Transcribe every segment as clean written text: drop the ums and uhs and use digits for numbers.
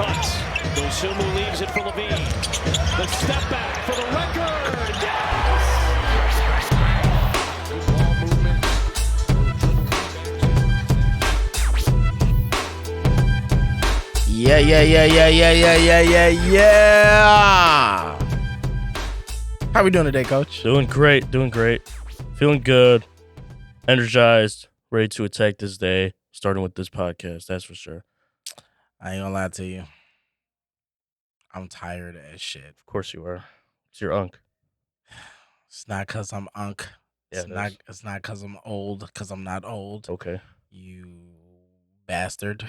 cuts. Dosunmu leaves it for Levine. The step back for the record. Yes! Ball movement. Yeah. How we doing today, Coach? Doing great. Feeling good, energized, ready to attack this day, starting with this podcast, that's for sure. I ain't gonna lie to you. I'm tired as shit. Of course you are. It's your unk. It's not because I'm unk. Yeah, It's not because I'm old, because I'm not old. Okay. You bastard.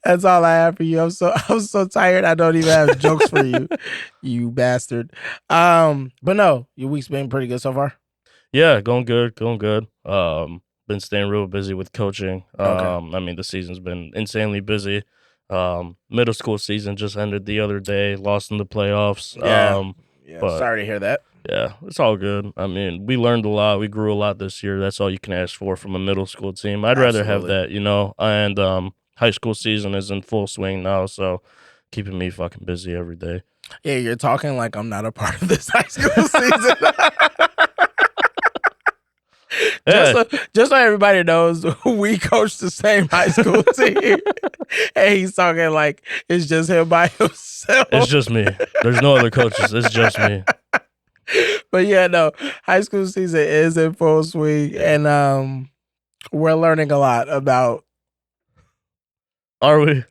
That's all I have for you. I'm so tired. I don't even have jokes for you, you bastard. But no, your week's been pretty good so far. Yeah, going good. Been staying real busy with coaching. Okay. I mean, the season's been insanely busy. Middle school season just ended the other day, lost in the playoffs. Yeah, but sorry to hear that. Yeah, it's all good. I mean, we learned a lot. We grew a lot this year. That's all you can ask for from a middle school team. I'd rather have that, And high school season is in full swing now, so keeping me fucking busy every day. Yeah, you're talking like I'm not a part of this high school season. Just so everybody knows, we coach the same high school team. And he's talking like it's just him by himself. It's just me. There's no other coaches. It's just me. But yeah, no, high school season is in full swing, and we're learning a lot about. Are we?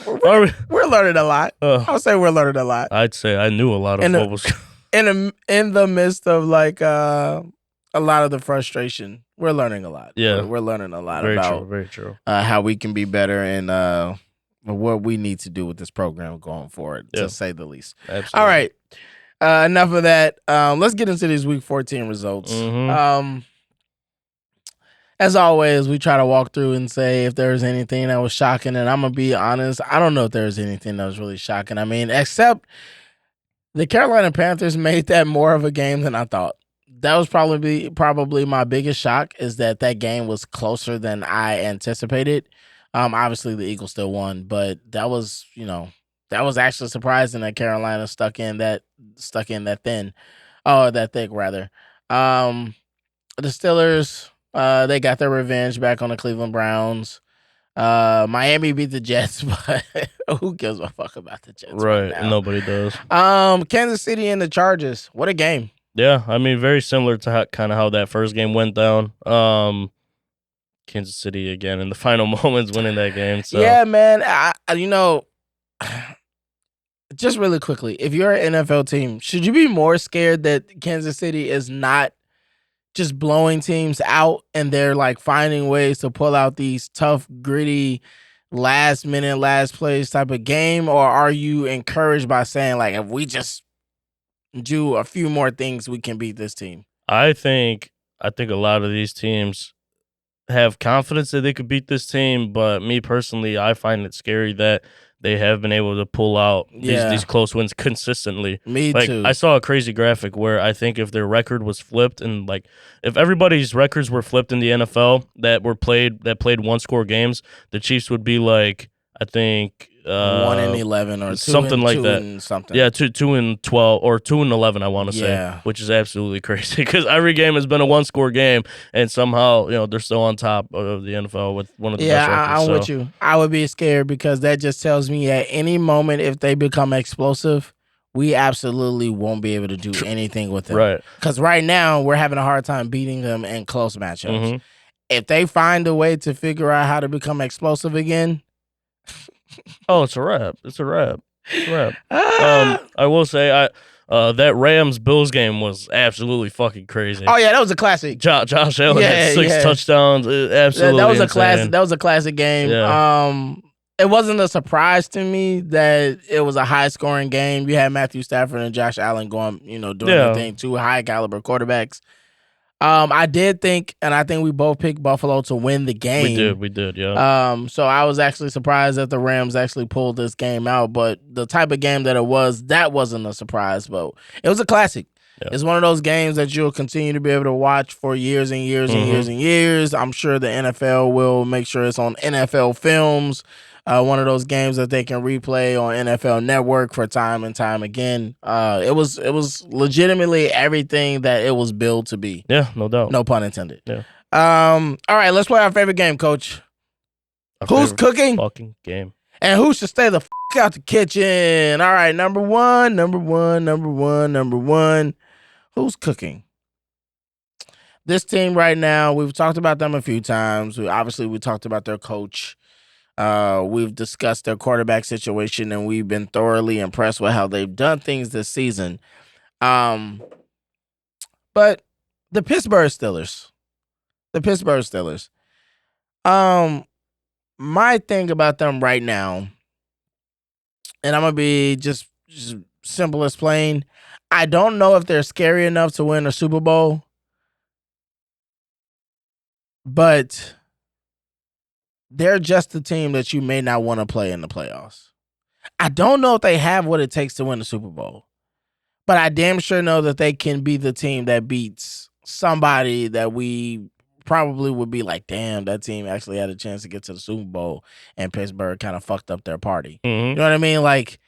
We're learning a lot. I'll say we're learning a lot. I'd say I knew a lot of what was in the midst of like a lot of the frustration. We're learning a lot. Yeah, we're learning a lot very true. How we can be better and what we need to do with this program going forward, to say the least. Absolutely. All right. Enough of that. Let's get into these Week 14 results. Mm-hmm. As always, we try to walk through and say if there's anything that was shocking. And I'm going to be honest, I don't know if there's anything that was really shocking. I mean, except the Carolina Panthers made that more of a game than I thought. That was probably my biggest shock, is that game was closer than I anticipated. Obviously, the Eagles still won, but that was, that was actually surprising that Carolina stuck in that thick rather. The Steelers, they got their revenge back on the Cleveland Browns. Miami beat the Jets, but who gives a fuck about the Jets? Right now? Nobody does. Kansas City and the Chargers. What a game. Yeah, I mean, very similar to how that first game went down. Kansas City again in the final moments winning that game. So. Yeah, man. Just really quickly, if you're an NFL team, should you be more scared that Kansas City is not just blowing teams out and they're like finding ways to pull out these tough, gritty, last minute, last plays type of game? Or are you encouraged by saying, like, if we just do a few more things, we can beat this team? I think a lot of these teams have confidence that they could beat this team, but me personally, I find it scary that they have been able to pull out these close wins consistently. Me too. I saw a crazy graphic where I think if their record was flipped, and like if everybody's records were flipped in the NFL that played one score games, the Chiefs would be like, I think 1-11 or something like that. Yeah, 2-12 or 2-11. I want to say, which is absolutely crazy because every game has been a one-score game, and somehow they're still on top of the NFL with one of the best records. I'm with you. I would be scared because that just tells me at any moment if they become explosive, we absolutely won't be able to do anything with them. Right? Because right now we're having a hard time beating them in close matchups. Mm-hmm. If they find a way to figure out how to become explosive again. Oh, it's a wrap. I will say, that Rams-Bills game was absolutely fucking crazy. Oh yeah, that was a classic. Josh Allen had 6 touchdowns. Absolutely, that was insane. a classic. That was a classic game. Yeah. It wasn't a surprise to me that it was a high-scoring game. You had Matthew Stafford and Josh Allen going, doing their thing. 2 high-caliber quarterbacks. I did think, and I think we both picked Buffalo to win the game. We did, yeah. So I was actually surprised that the Rams actually pulled this game out, but the type of game that it was, that wasn't a surprise, but it was a classic. Yeah. It's one of those games that you'll continue to be able to watch for years and years and years and years. I'm sure the NFL will make sure it's on NFL Films. One of those games that they can replay on NFL Network for time and time again. It was legitimately everything that it was billed to be. Yeah, no doubt. No pun intended. Yeah. All right, let's play our favorite game, Coach. Who's cooking? Fucking game. And who should stay the out the kitchen? All right, number one. Who's cooking? This team right now, we've talked about them a few times. We talked about their coach. We've discussed their quarterback situation, and we've been thoroughly impressed with how they've done things this season. But the Pittsburgh Steelers. My thing about them right now, and I'm gonna be just simple as plain. I don't know if they're scary enough to win a Super Bowl, but they're just a team that you may not want to play in the playoffs. I don't know if they have what it takes to win the Super Bowl, but I damn sure know that they can be the team that beats somebody that we probably would be like, damn, that team actually had a chance to get to the Super Bowl, and Pittsburgh kind of fucked up their party. You know what I mean? Like,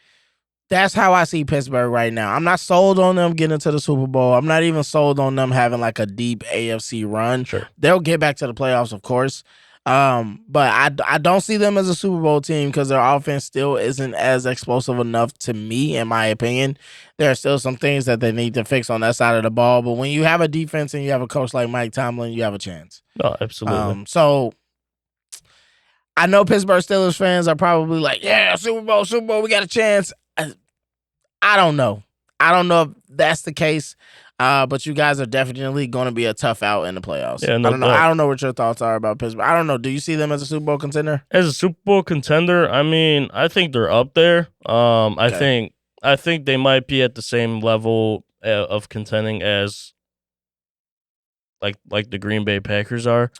that's how I see Pittsburgh right now. I'm not sold on them getting to the Super Bowl. I'm not even sold on them having like a deep AFC run. Sure. They'll get back to the playoffs, of course. But I don't see them as a Super Bowl team because their offense still isn't as explosive enough to me, in my opinion. There are still some things that they need to fix on that side of the ball. But when you have a defense and you have a coach like Mike Tomlin, you have a chance. No, absolutely. So I know Pittsburgh Steelers fans are probably like, yeah, Super Bowl, we got a chance. I don't know. I don't know if that's the case. But you guys are definitely going to be a tough out in the playoffs. Yeah, no I don't know. doubt. I don't know what your thoughts are about Pittsburgh. I don't know. Do you see them as a Super Bowl contender? As a Super Bowl contender, I mean, I think they're up there. I think they might be at the same level of contending as like the Green Bay Packers are.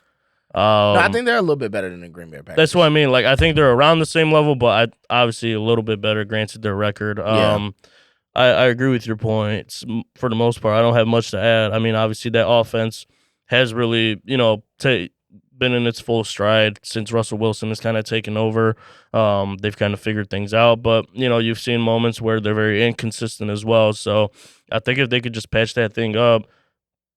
No, I think they're a little bit better than the Green Bay Packers. That's what I mean. Like, I think they're around the same level, but obviously a little bit better, granted their record. Yeah. I agree with your points for the most part. I don't have much to add. I mean, obviously that offense has really, been in its full stride since Russell Wilson has kind of taken over. They've kind of figured things out, but you've seen moments where they're very inconsistent as well. So I think if they could just patch that thing up,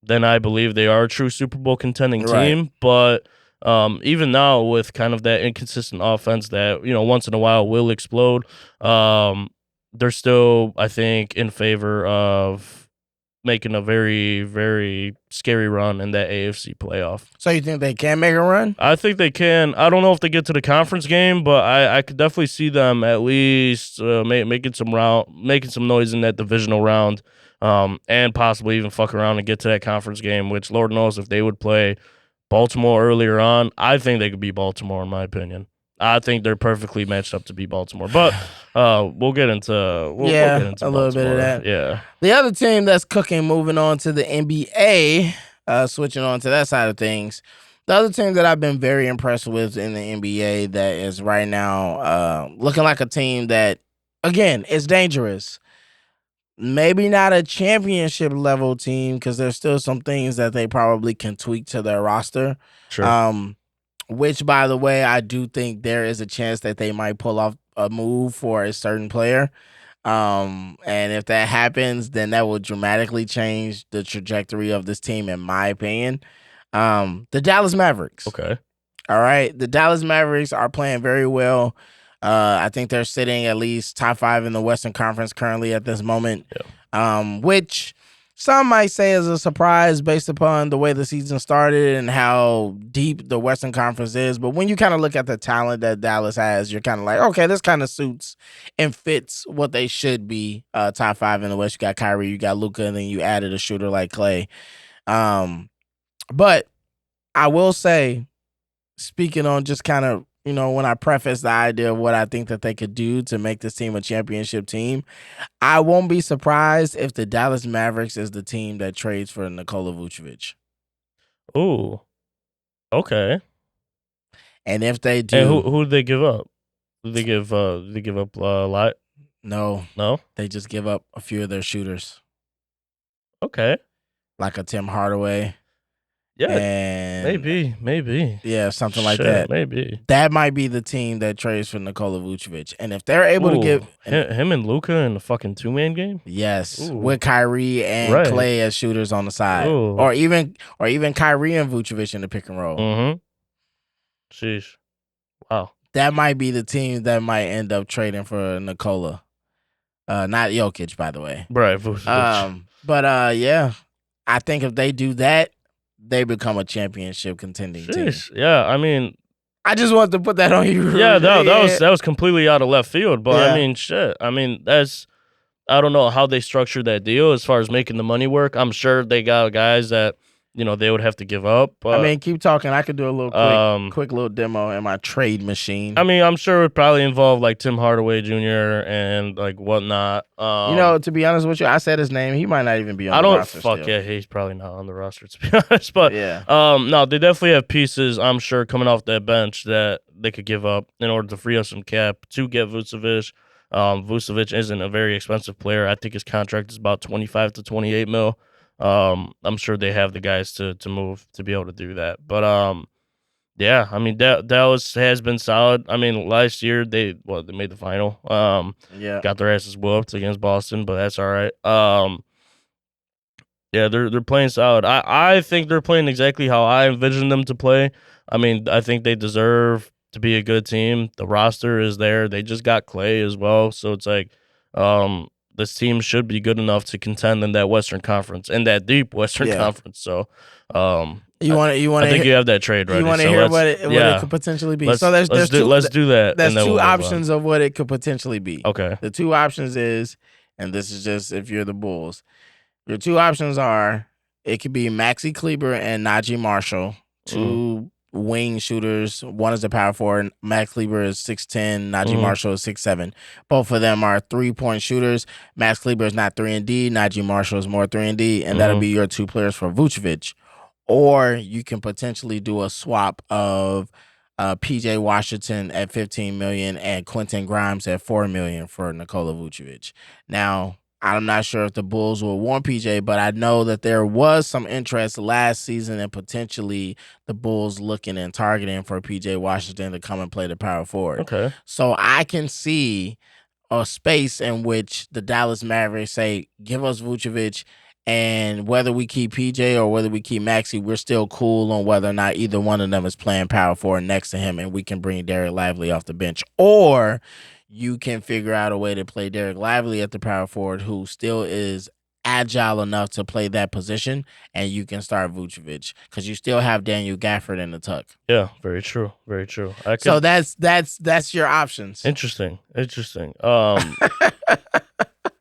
then I believe they are a true Super Bowl contending team. But even now with kind of that inconsistent offense that, once in a while will explode, they're still, I think, in favor of making a very, very scary run in that AFC playoff. So you think they can make a run? I think they can. I don't know if they get to the conference game, but I could definitely see them at least making some noise in that divisional round, and possibly even fuck around and get to that conference game, which Lord knows if they would play Baltimore earlier on, I think they could beat Baltimore, in my opinion. I think they're perfectly matched up to beat Baltimore. But we'll get into a Baltimore. little bit of that. Yeah. The other team that's cooking, moving on to the NBA, switching on to that side of things. The other team that I've been very impressed with in the NBA that is right now looking like a team that, again, is dangerous. Maybe not a championship level team because there's still some things that they probably can tweak to their roster. Sure. Which, by the way, I do think there is a chance that they might pull off a move for a certain player. And if that happens, then that will dramatically change the trajectory of this team, in my opinion. The Dallas Mavericks. Okay. All right. The Dallas Mavericks are playing very well. I think they're sitting at least top 5 in the Western Conference currently at this moment, which some might say is a surprise based upon the way the season started and how deep the Western Conference is. But when you kind of look at the talent that Dallas has, you're kind of like, okay, this kind of suits and fits what they should be. Top 5 in the West. You got Kyrie, you got Luka, and then you added a shooter like Clay. But I will say, speaking on just kind of, when I preface the idea of what I think that they could do to make this team a championship team, I won't be surprised if the Dallas Mavericks is the team that trades for Nikola Vucevic. Ooh. Okay. And if they do, and who did they give up? Did they give a lot? No. No? They just give up a few of their shooters. Okay. like a Tim Hardaway. Yeah, And maybe. Yeah, something like that. Maybe. That might be the team that trades for Nikola Vucevic. And if they're able to get him and Luka in the fucking 2-man game? Yes, Ooh. with Kyrie and Right. Clay as shooters on the side. Ooh. Or even Kyrie and Vucevic in the pick and roll. Mm-hmm. Sheesh. Wow. That might be the team that might end up trading for Nikola. Not Jokic, by the way. Right, Vucevic. But yeah, I think if they do that, they become a championship contending team. Yeah, I mean, I just wanted to put that on you. Yeah, that was completely out of left field. But Yeah. I mean, shit. I mean, I don't know how they structured that deal as far as making the money work. I'm sure they got guys that they would have to give up. But, I mean, keep talking. I could do a little quick little demo in my trade machine. I mean, I'm sure it would probably involve like Tim Hardaway Jr. and like whatnot. To be honest with you, I said his name. He might not even be on the roster still. Yeah, he's probably not on the roster to be honest. But yeah, no, they definitely have pieces. I'm sure coming off that bench that they could give up in order to free up some cap to get Vucevic. Vucevic isn't a very expensive player. I think his contract is about 25 to 28 mil. I'm sure they have the guys to move to be able to do that. But yeah, I mean Dallas has been solid. I mean last year they made the final. Got their asses whooped against Boston, but that's all right. Yeah, they're playing solid. I think they're playing exactly how I envisioned them to play. I mean, I think they deserve to be a good team. The roster is there. They just got Clay as well, so it's like this team should be good enough to contend in that Western Conference, in that deep Western Conference. So, I think you have that trade ready. You want to hear what it could potentially be? Let's do that. There's two options of what it could potentially be. Okay. The two options is, and this is just if you're the Bulls, your two options are it could be Maxi Kleber and Najee Marshall, two wing shooters. One is the power forward. Max Kleber is 6'10". Najee Marshall is 6'7". Both of them are 3-point shooters. Max Kleber is not 3-and-D. Najee Marshall is more 3-and-D, and that'll be your two players for Vucevic. Or you can potentially do a swap of PJ Washington at $15 million and Quentin Grimes at $4 million for Nikola Vucevic. Now, I'm not sure if the Bulls will want PJ, but I know that there was some interest last season and potentially the Bulls looking and targeting for PJ Washington to come and play the power forward. Okay. So I can see a space in which the Dallas Mavericks say, give us Vucevic, and whether we keep PJ or whether we keep Maxey, we're still cool on whether or not either one of them is playing power forward next to him, and we can bring Derek Lively off the bench. Or you can figure out a way to play Derek Lively at the power forward who still is agile enough to play that position, and you can start Vucevic because you still have Daniel Gafford in the tuck. Yeah, very true. Very true. So that's your options. Interesting.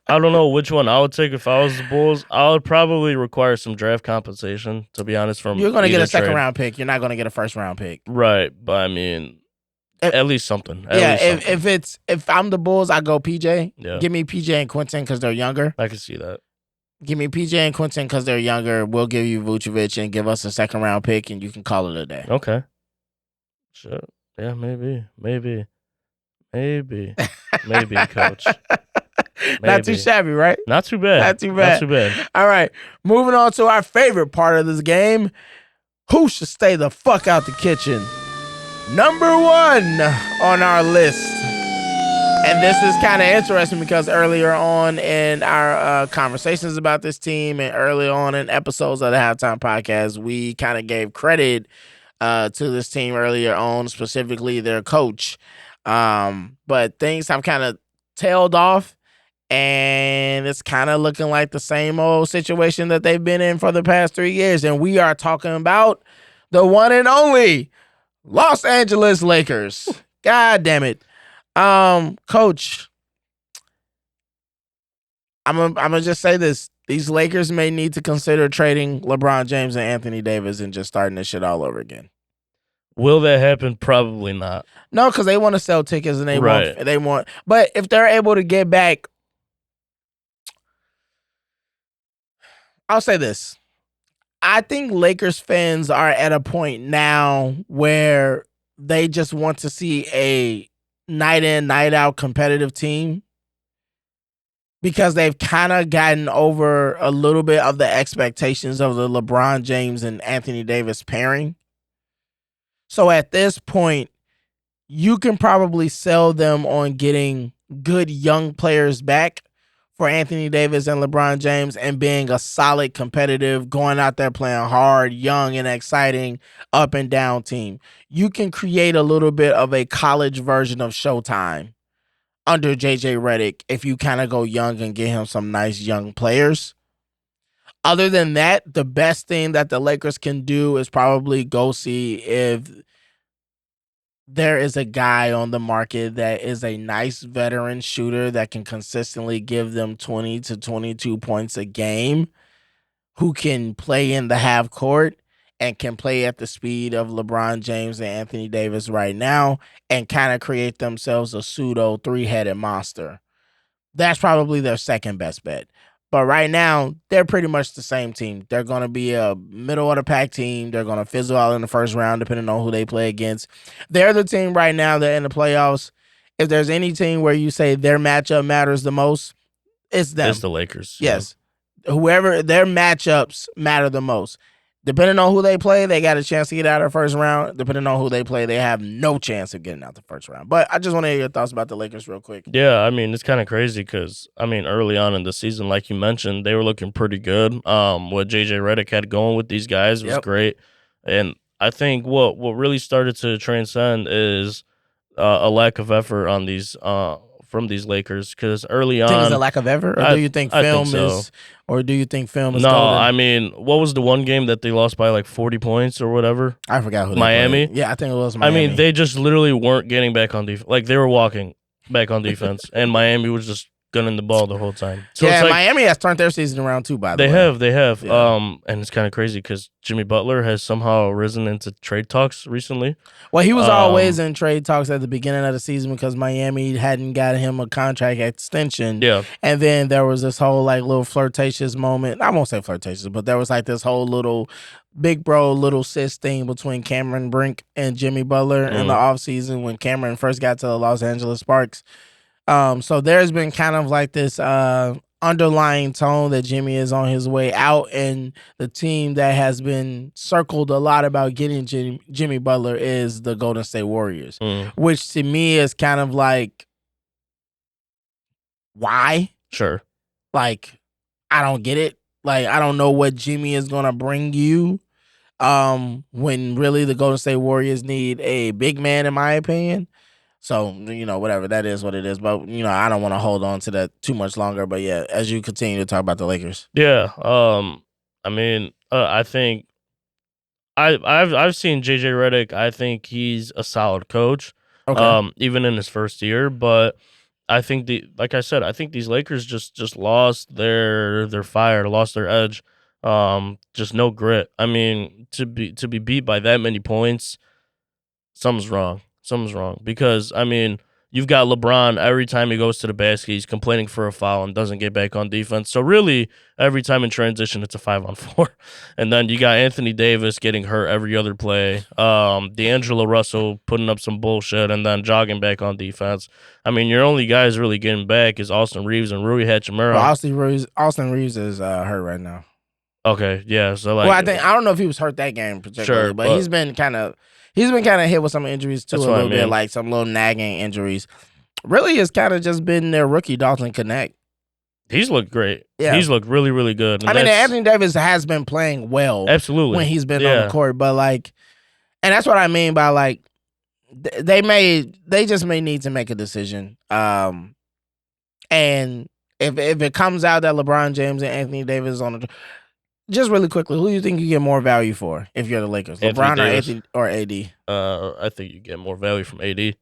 I don't know which one I would take if I was the Bulls. I would probably require some draft compensation, to be honest. You're going to get a second-round pick. You're not going to get a first-round pick. Right, but I mean, at least something. If I'm the Bulls, I go PJ. Yeah. Give me PJ and Quentin because they're younger. I can see that. Give me PJ and Quentin because they're younger. We'll give you Vucevic and give us a second-round pick, and you can call it a day. Okay. Sure. Yeah, maybe, Coach. Maybe. Not too shabby, right? Not too bad. All right. Moving on to our favorite part of this game. Who should stay the fuck out the kitchen? Number one on our list. And this is kind of interesting because earlier on in our conversations about this team and early on in episodes of the Halftime Podcast, we kind of gave credit to this team earlier on, specifically their coach. But things have kind of tailed off. And it's kind of looking like the same old situation that they've been in for the past 3 years. And we are talking about the one and only Los Angeles Lakers. God damn it. Coach, I'm gonna just say this. These Lakers may need to consider trading LeBron James and Anthony Davis and just starting this shit all over again. Will that happen? Probably not. No, because they want to sell tickets and they want. But if they're able to get back, I'll say this. I think Lakers fans are at a point now where they just want to see a night in, night out competitive team. because they've kind of gotten over a little bit of the expectations of the LeBron James and Anthony Davis pairing. So at this point, you can probably sell them on getting good young players back for Anthony Davis and LeBron James and being a solid, competitive, going out there playing hard, young, and exciting up and down team. You can create a little bit of a college version of Showtime under JJ Redick if you kind of go young and get him some nice young players. Other than that, the best thing that the Lakers can do is probably go see if there is a guy on the market that is a nice veteran shooter that can consistently give them 20 to 22 points a game, who can play in the half court and can play at the speed of LeBron James and Anthony Davis right now and kind of create themselves a pseudo three-headed monster. That's probably their second best bet. But right now, they're pretty much the same team. They're going to be a middle-of-the-pack team. They're going to fizzle out in the first round, depending on who they play against. They're the team right now that in the playoffs, if there's any team where you say their matchup matters the most, it's them. It's the Lakers. Yes. Yeah. Whoever, their matchups matter the most. Depending on who they play, they got a chance to get out of the first round. Depending on who they play, they have no chance of getting out the first round. But I just want to hear your thoughts about the Lakers real quick. Yeah, I mean, it's kind of crazy because, I mean, early on in the season, like you mentioned, they were looking pretty good. What JJ Redick had going with these guys was great. And I think what really started to transcend is a lack of effort on these from these Lakers, because early on, Do you think it's a lack of effort, or do you think film is, or do you think film is? No, golden? I mean, what was the one game that they lost by like 40 points or whatever? I forgot who. Miami. Yeah, I think it was Miami. I mean, they just literally weren't getting back on defense. Like, they were walking back on defense, and Miami was just gunning the ball the whole time. So yeah, it's like, Miami has turned their season around too. By the way, they have. Yeah. And it's kind of crazy because Jimmy Butler has somehow risen into trade talks recently. Well, he was always in trade talks at the beginning of the season because Miami hadn't got him a contract extension. Yeah, and then there was this whole like little flirtatious moment. I won't say flirtatious, but there was like this whole little big bro, little sis thing between Cameron Brink and Jimmy Butler in the offseason when Cameron first got to the Los Angeles Sparks. So there's been kind of like this underlying tone that Jimmy is on his way out, and the team that has been circled a lot about getting Jimmy Butler is the Golden State Warriors, which to me is kind of like, why? sure. Like, I don't get it. Like, I don't know what Jimmy is going to bring you when really the Golden State Warriors need a big man, in my opinion. So, you know, whatever, that is what it is. But, you know, I don't want to hold on to that too much longer. But, yeah, as you continue to talk about the Lakers. Yeah, I mean, I think I've seen JJ Redick. I think he's a solid coach, even in his first year. But I think like I said, I think these Lakers just lost their fire, lost their edge. Just no grit. I mean, to be beat by that many points, something's wrong. Something's wrong, because, I mean, you've got LeBron, every time he goes to the basket, he's complaining for a foul and doesn't get back on defense. So really, every time in transition, it's a 5-on-4. And then you got Anthony Davis getting hurt every other play. D'Angelo Russell putting up some bullshit and then jogging back on defense. I mean, your only guys really getting back is Austin Reeves and Rui Hachimura. Well, Austin Reeves is hurt right now. Okay, yeah. So, like, well, I don't know if he was hurt that game particularly, sure, but he's been kind of hit with some injuries too, a little bit, like some little nagging injuries. Really, it's kind of just been their rookie Dalton Connect. He's looked great. Yeah. He's looked really, really good. I mean, Anthony Davis has been playing well, absolutely, when he's been on the court, but like, and that's what I mean by like, they just may need to make a decision. And if it comes out that LeBron James and Anthony Davis is on the, just really quickly, who do you think you get more value for if you're the Lakers? LeBron or Anthony or AD? I think you get more value from AD. Even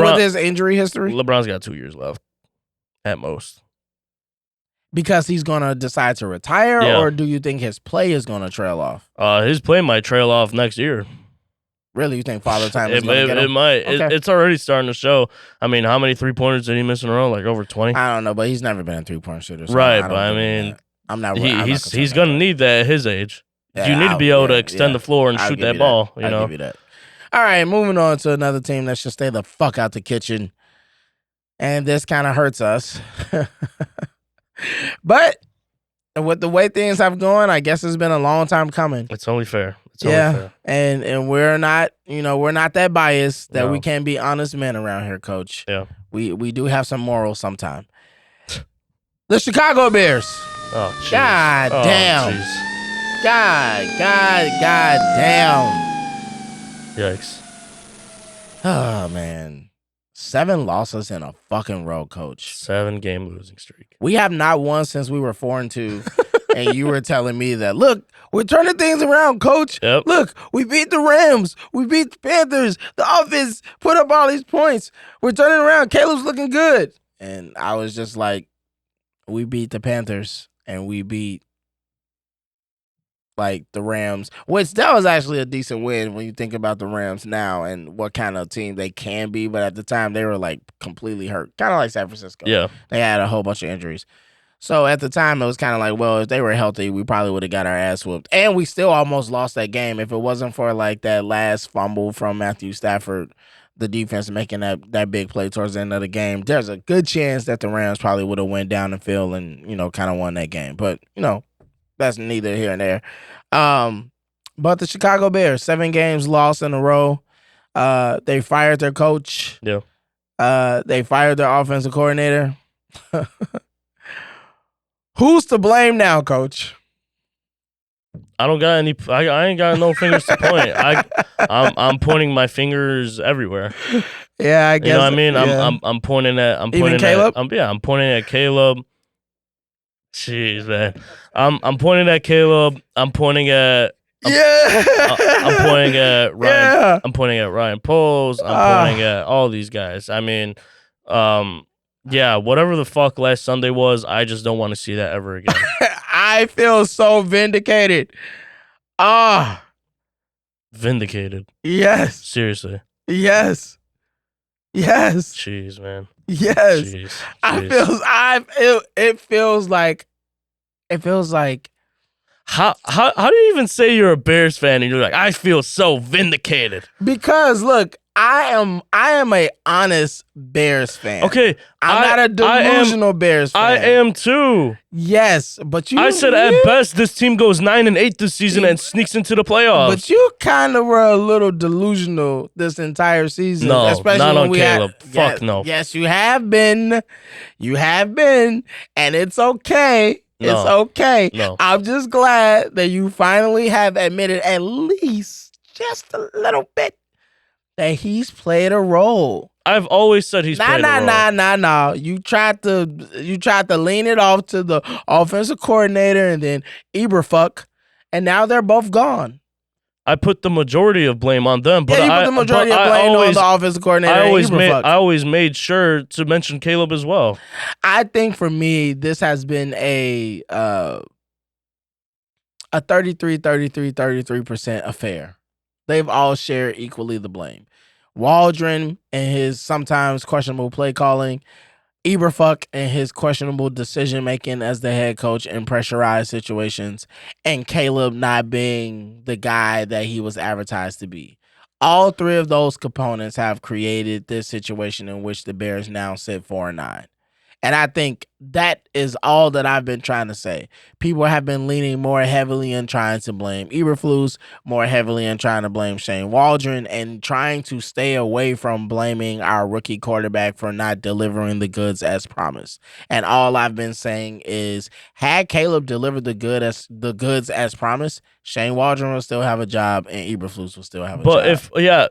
with his injury history? LeBron's got 2 years left at most. Because he's going to decide to retire, or do you think his play is going to trail off? His play might trail off next year. Really? You think Father Time is going to get him? It might. Okay. It's already starting to show. I mean, how many three-pointers did he miss in a row? Like over 20? I don't know, but he's never been a three-point shooter. So right, but I mean, I'm not. He's going to need that at his age. Yeah, you need to be able to extend the floor and shoot that ball. You know. I'll give you that. All right, moving on to another team that should stay the fuck out the kitchen. and this kind of hurts us. But with the way things have gone, I guess it's been a long time coming. It's only fair. It's only fair. And we're not, we're not that biased that we can't be honest men around here, Coach. Yeah. We do have some morals sometime. The Chicago Bears. Oh, geez. God damn. Geez. God damn. Yikes. Oh, man. 7 losses in a fucking row, Coach. 7-game losing streak. We have not won since we were 4-2. And you were telling me that, look, we're turning things around, Coach. Yep. Look, we beat the Rams. We beat the Panthers. The offense put up all these points. We're turning around. Caleb's looking good. And I was just like, we beat the Panthers and we beat like the Rams, which that was actually a decent win when you think about the Rams now and what kind of team they can be. But at the time, they were like completely hurt, kind of like San Francisco. Yeah. They had a whole bunch of injuries. So at the time, it was kind of like, well, if they were healthy, we probably would have got our ass whooped. And we still almost lost that game. If it wasn't for like that last fumble from Matthew Stafford, the defense making that big play towards the end of the game, there's a good chance that the Rams probably would have went down the field and, kind of won that game. But, that's neither here and there. But the Chicago Bears, 7 games lost in a row. They fired their coach. Yeah. They fired their offensive coordinator. Who's to blame now, Coach? I don't got any. I ain't got no fingers to point. I'm pointing my fingers everywhere. Yeah, I guess. You know what I mean? Yeah. I'm pointing at. I'm pointing Even Caleb? I'm pointing at Caleb. Jeez, man. I'm pointing at Caleb. I'm pointing at. I'm pointing at Ryan. Yeah. I'm pointing at Ryan Poles. I'm pointing at all these guys. I mean, yeah, whatever the fuck last Sunday was, I just don't want to see that ever again. I feel so vindicated. Vindicated. Yes. Seriously. Yes. Jeez, man. Yes. Jeez. It feels like How do you even say you're a Bears fan and you're like, I feel so vindicated? Because look, I am a honest Bears fan. Okay, I'm not a delusional Bears fan. I am too. Yes, but I said at best this team goes 9-8 this season and sneaks into the playoffs. But you kind of were a little delusional this entire season. No, especially not when on Caleb. Fuck no. Yes, you have been. You have been, and it's okay. No. It's okay. No. I'm just glad that you finally have admitted at least just a little bit that he's played a role. I've always said he's played a role. Nah. You tried to lean it off to the offensive coordinator and then Eberfuck, and now they're both gone. I put the majority of blame on them, but you put the majority of blame on the offensive coordinator. I always made sure to mention Caleb as well. I think for me, this has been a 33% affair. They've all shared equally the blame. Waldron and his sometimes questionable play calling, Eberfuck and his questionable decision making as the head coach in pressurized situations, and Caleb not being the guy that he was advertised to be. All 3 of those components have created this situation in which the Bears now sit 4-9. And I think that is all that I've been trying to say. People have been leaning more heavily and trying to blame Eberflus, more heavily and trying to blame Shane Waldron, and trying to stay away from blaming our rookie quarterback for not delivering the goods as promised. And all I've been saying is, had Caleb delivered the goods as promised, Shane Waldron will still have a job and Eberflus will still have a job.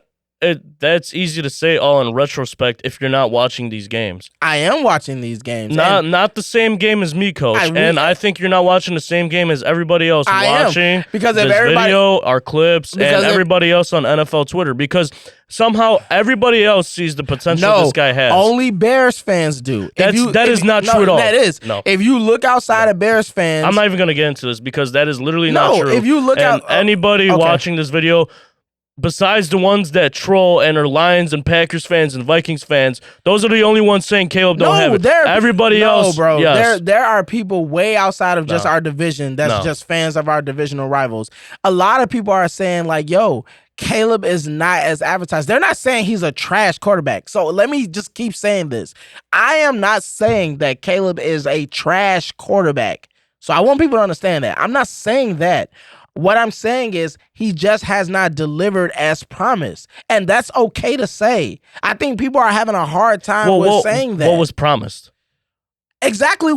That's easy to say all in retrospect if you're not watching these games. I am watching these games. Not the same game as me, Coach. I think you're not watching the same game as everybody else watching because this video, our clips, and everybody else on NFL Twitter. Because somehow everybody else sees the potential this guy has. Only Bears fans do. That is not true at all. That is. No. If you look outside of Bears fans, I'm not even going to get into this because that is literally not true. If you look anybody watching this video, besides the ones that troll and are Lions and Packers fans and Vikings fans, those are the only ones saying Caleb don't have it. Everybody else, bro. Yes. There are people way outside of just our division that's just fans of our divisional rivals. A lot of people are saying like, yo, Caleb is not as advertised. They're not saying he's a trash quarterback. So let me just keep saying this. I am not saying that Caleb is a trash quarterback. So I want people to understand that. I'm not saying that. What I'm saying is he just has not delivered as promised. And that's okay to say. I think people are having a hard time with saying that. What was promised? Exactly.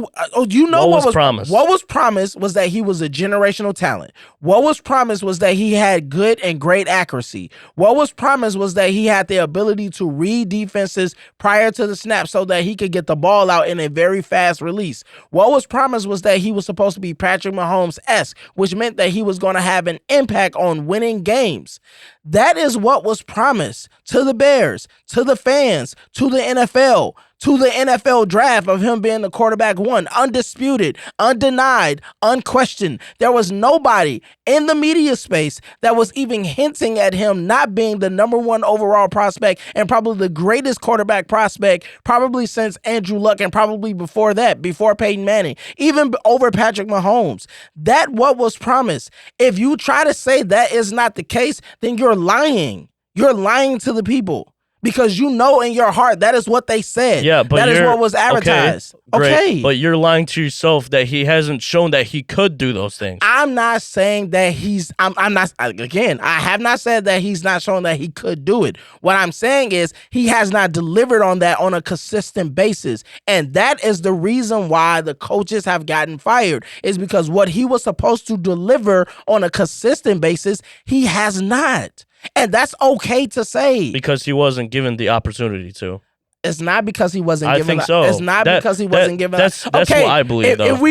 You know what was promised? What was promised was that he was a generational talent. What was promised was that he had good and great accuracy. What was promised was that he had the ability to read defenses prior to the snap so that he could get the ball out in a very fast release. What was promised was that he was supposed to be Patrick Mahomes-esque, which meant that he was going to have an impact on winning games. That is what was promised to the Bears, to the fans, to the NFL, to the NFL draft of him being the quarterback one, undisputed, undenied, unquestioned. There was nobody in the media space that was even hinting at him not being the number one overall prospect and probably the greatest quarterback prospect probably since Andrew Luck and probably before that, before Peyton Manning, even over Patrick Mahomes. That what was promised. If you try to say that is not the case, then you're lying. You're lying to the people. Because you know in your heart that is what they said. Yeah, but that is what was advertised. Okay. But you're lying to yourself that he hasn't shown that he could do those things. I'm not saying that I'm not, again, I have not said that he's not showing that he could do it. What I'm saying is he has not delivered on that on a consistent basis. And that is the reason why the coaches have gotten fired, is because what he was supposed to deliver on a consistent basis, he has not. And that's okay to say. Because he wasn't given the opportunity to. It's not because he wasn't given. I think so. It's not because he wasn't given. That's okay, what I believe, though.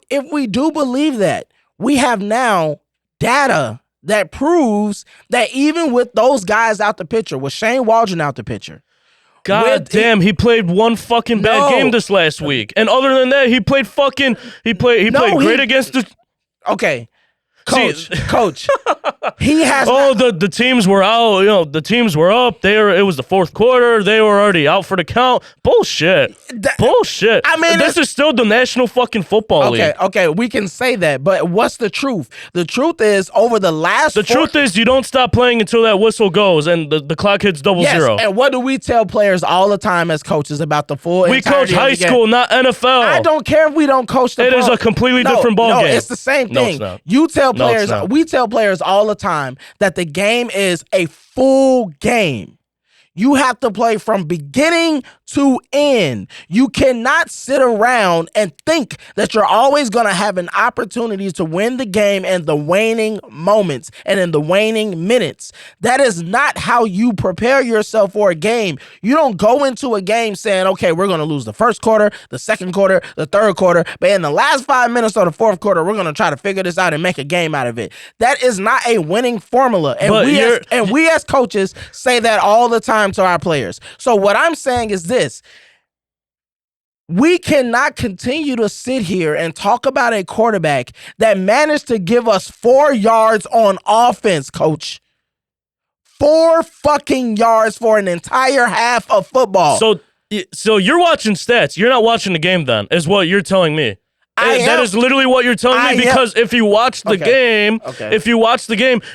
If we do believe that, we have now data that proves that even with those guys out the picture, with Shane Waldron out the picture, God damn, he played one fucking bad game this last week. And other than that, he played great against the... Okay. Coach, he has. The teams were out. You know, the teams were up. It was the fourth quarter. They were already out for the count. Bullshit. Bullshit. I mean, this is still the National fucking Football League. Okay, we can say that, but what's the truth? The truth is, over the last. The truth is, you don't stop playing until that whistle goes and the clock hits double zero. And what do we tell players all the time as coaches about the full? We coach high school, not NFL. I don't care if we don't coach the. It is a completely different ball game. No, it's the same thing. No, it's not. You tell players, we tell players all the time that the game is a full game. You have to play from beginning to end. You cannot sit around and think that you're always going to have an opportunity to win the game in the waning moments and in the waning minutes. That is not how you prepare yourself for a game. You don't go into a game saying, okay, we're going to lose the first quarter, the second quarter, the third quarter, but in the last 5 minutes of the fourth quarter, we're going to try to figure this out and make a game out of it. That is not a winning formula. And we as coaches say that all the time to our players. So what I'm saying is this. We cannot continue to sit here and talk about a quarterback that managed to give us 4 yards on offense, coach. 4 fucking yards for an entire half of football. So you're watching stats. You're not watching the game then, is what you're telling me. That is literally what you're telling me, because if you watched the game,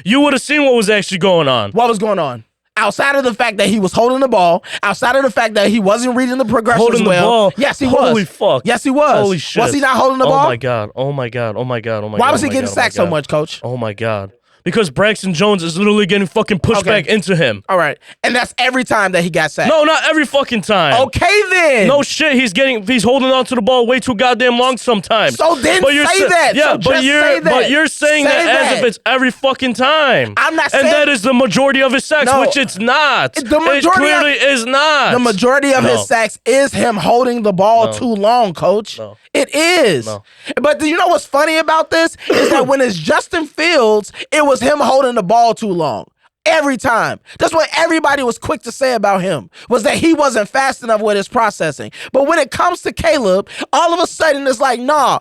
you would have seen what was actually going on. What was going on? Outside of the fact that he was holding the ball, outside of the fact that he wasn't reading the progressions holding the ball. Yes, he was. Holy fuck. Yes, he was. Holy shit. Was he not holding the ball? Oh my god. Oh my god. Oh my god. Oh my god. Why was he getting sacked so much, coach? Oh my god. Because Braxton Jones is literally getting fucking pushed back into him. All right. And that's every time that he got sacked. No, not every fucking time. Okay, then. No shit. He's holding on to the ball way too goddamn long sometimes. So then say that. Yeah, but you're saying that as if it's every fucking time. I'm not saying. And that is the majority of his sacks, which it's not. It clearly is not. The majority of his sacks is him holding the ball too long, coach. No. It is. No. But do you know what's funny about this? Is that when it's Justin Fields, it was him holding the ball too long. Every time. That's what everybody was quick to say about him, was that he wasn't fast enough with his processing. But when it comes to Caleb, all of a sudden it's like, no.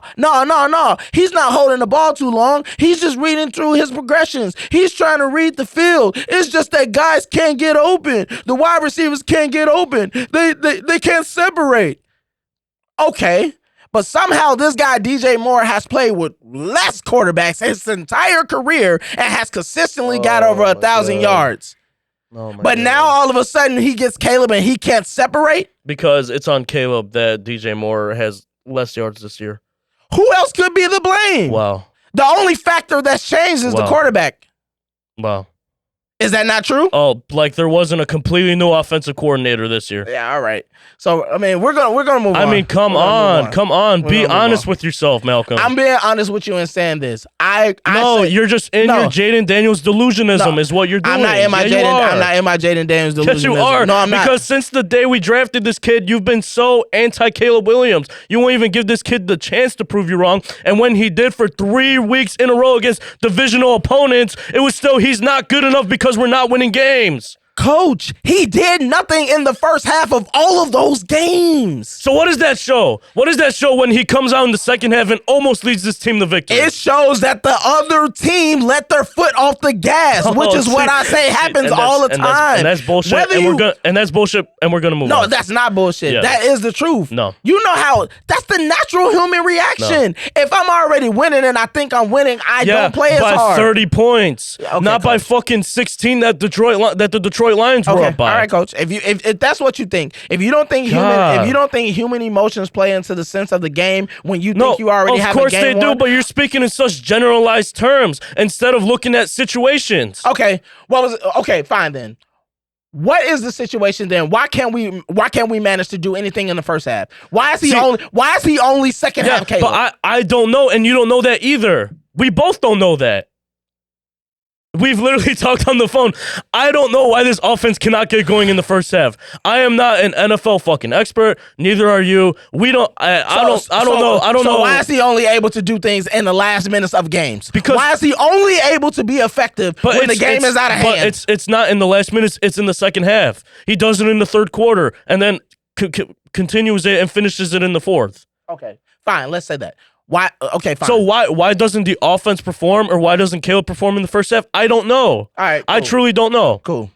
He's not holding the ball too long. He's just reading through his progressions. He's trying to read the field. It's just that guys can't get open. The wide receivers can't get open. They can't separate. Okay. But somehow this guy, DJ Moore, has played with less quarterbacks his entire career and has consistently got over 1,000 yards. But now all of a sudden he gets Caleb and he can't separate? Because it's on Caleb that DJ Moore has less yards this year. Who else could be the blame? Wow. The only factor that's changed is the quarterback. Wow. Is that not true? Oh, like there wasn't a completely new offensive coordinator this year. Yeah, all right. So I mean, we're gonna move on. I mean, come on. Be honest with yourself, Malcolm. I'm being honest with you and saying this. You're just in your Jaden Daniels delusionism is what you're doing. I'm not in my Jaden Daniels delusionism. Yes, you are. No, I'm not. Because since the day we drafted this kid, you've been so anti-Caleb Williams. You won't even give this kid the chance to prove you wrong. And when he did for 3 weeks in a row against divisional opponents, it was still he's not good enough because we're not winning games. Coach, he did nothing in the first half of all of those games. So what does that show? What does that show when he comes out in the second half and almost leads this team to victory? It shows that the other team let their foot off the gas, which is what I say happens all the time. And that's bullshit. That's bullshit, and we're gonna move on. No, that's not bullshit. Yes. That is the truth. No. You know how that's the natural human reaction. No. If I'm already winning and I think I'm winning, I don't play as hard. By 30 points. Okay, not by fucking 16 that the Detroit Lions were up by. All right, coach. If that's what you think, if you don't think human emotions play into the sense of the game when you think you already have a game, of course they do, but you're speaking in such generalized terms instead of looking at situations. Okay, fine then. What is the situation then? Why can't we manage to do anything in the first half? Why is he only second half Caleb? But I don't know, and you don't know that either. We both don't know that. We've literally talked on the phone. I don't know why this offense cannot get going in the first half. I am not an NFL fucking expert. Neither are you. We don't. I don't know. I don't know. So why is he only able to do things in the last minutes of games? Because why is he only able to be effective when the game is out of hand? But it's not in the last minutes. It's in the second half. He does it in the third quarter and then continues it and finishes it in the fourth. Okay, fine. Let's say that. Why? Okay, fine. So why doesn't the offense perform, or why doesn't Caleb perform in the first half? I don't know. All right, cool. I truly don't know. Cool.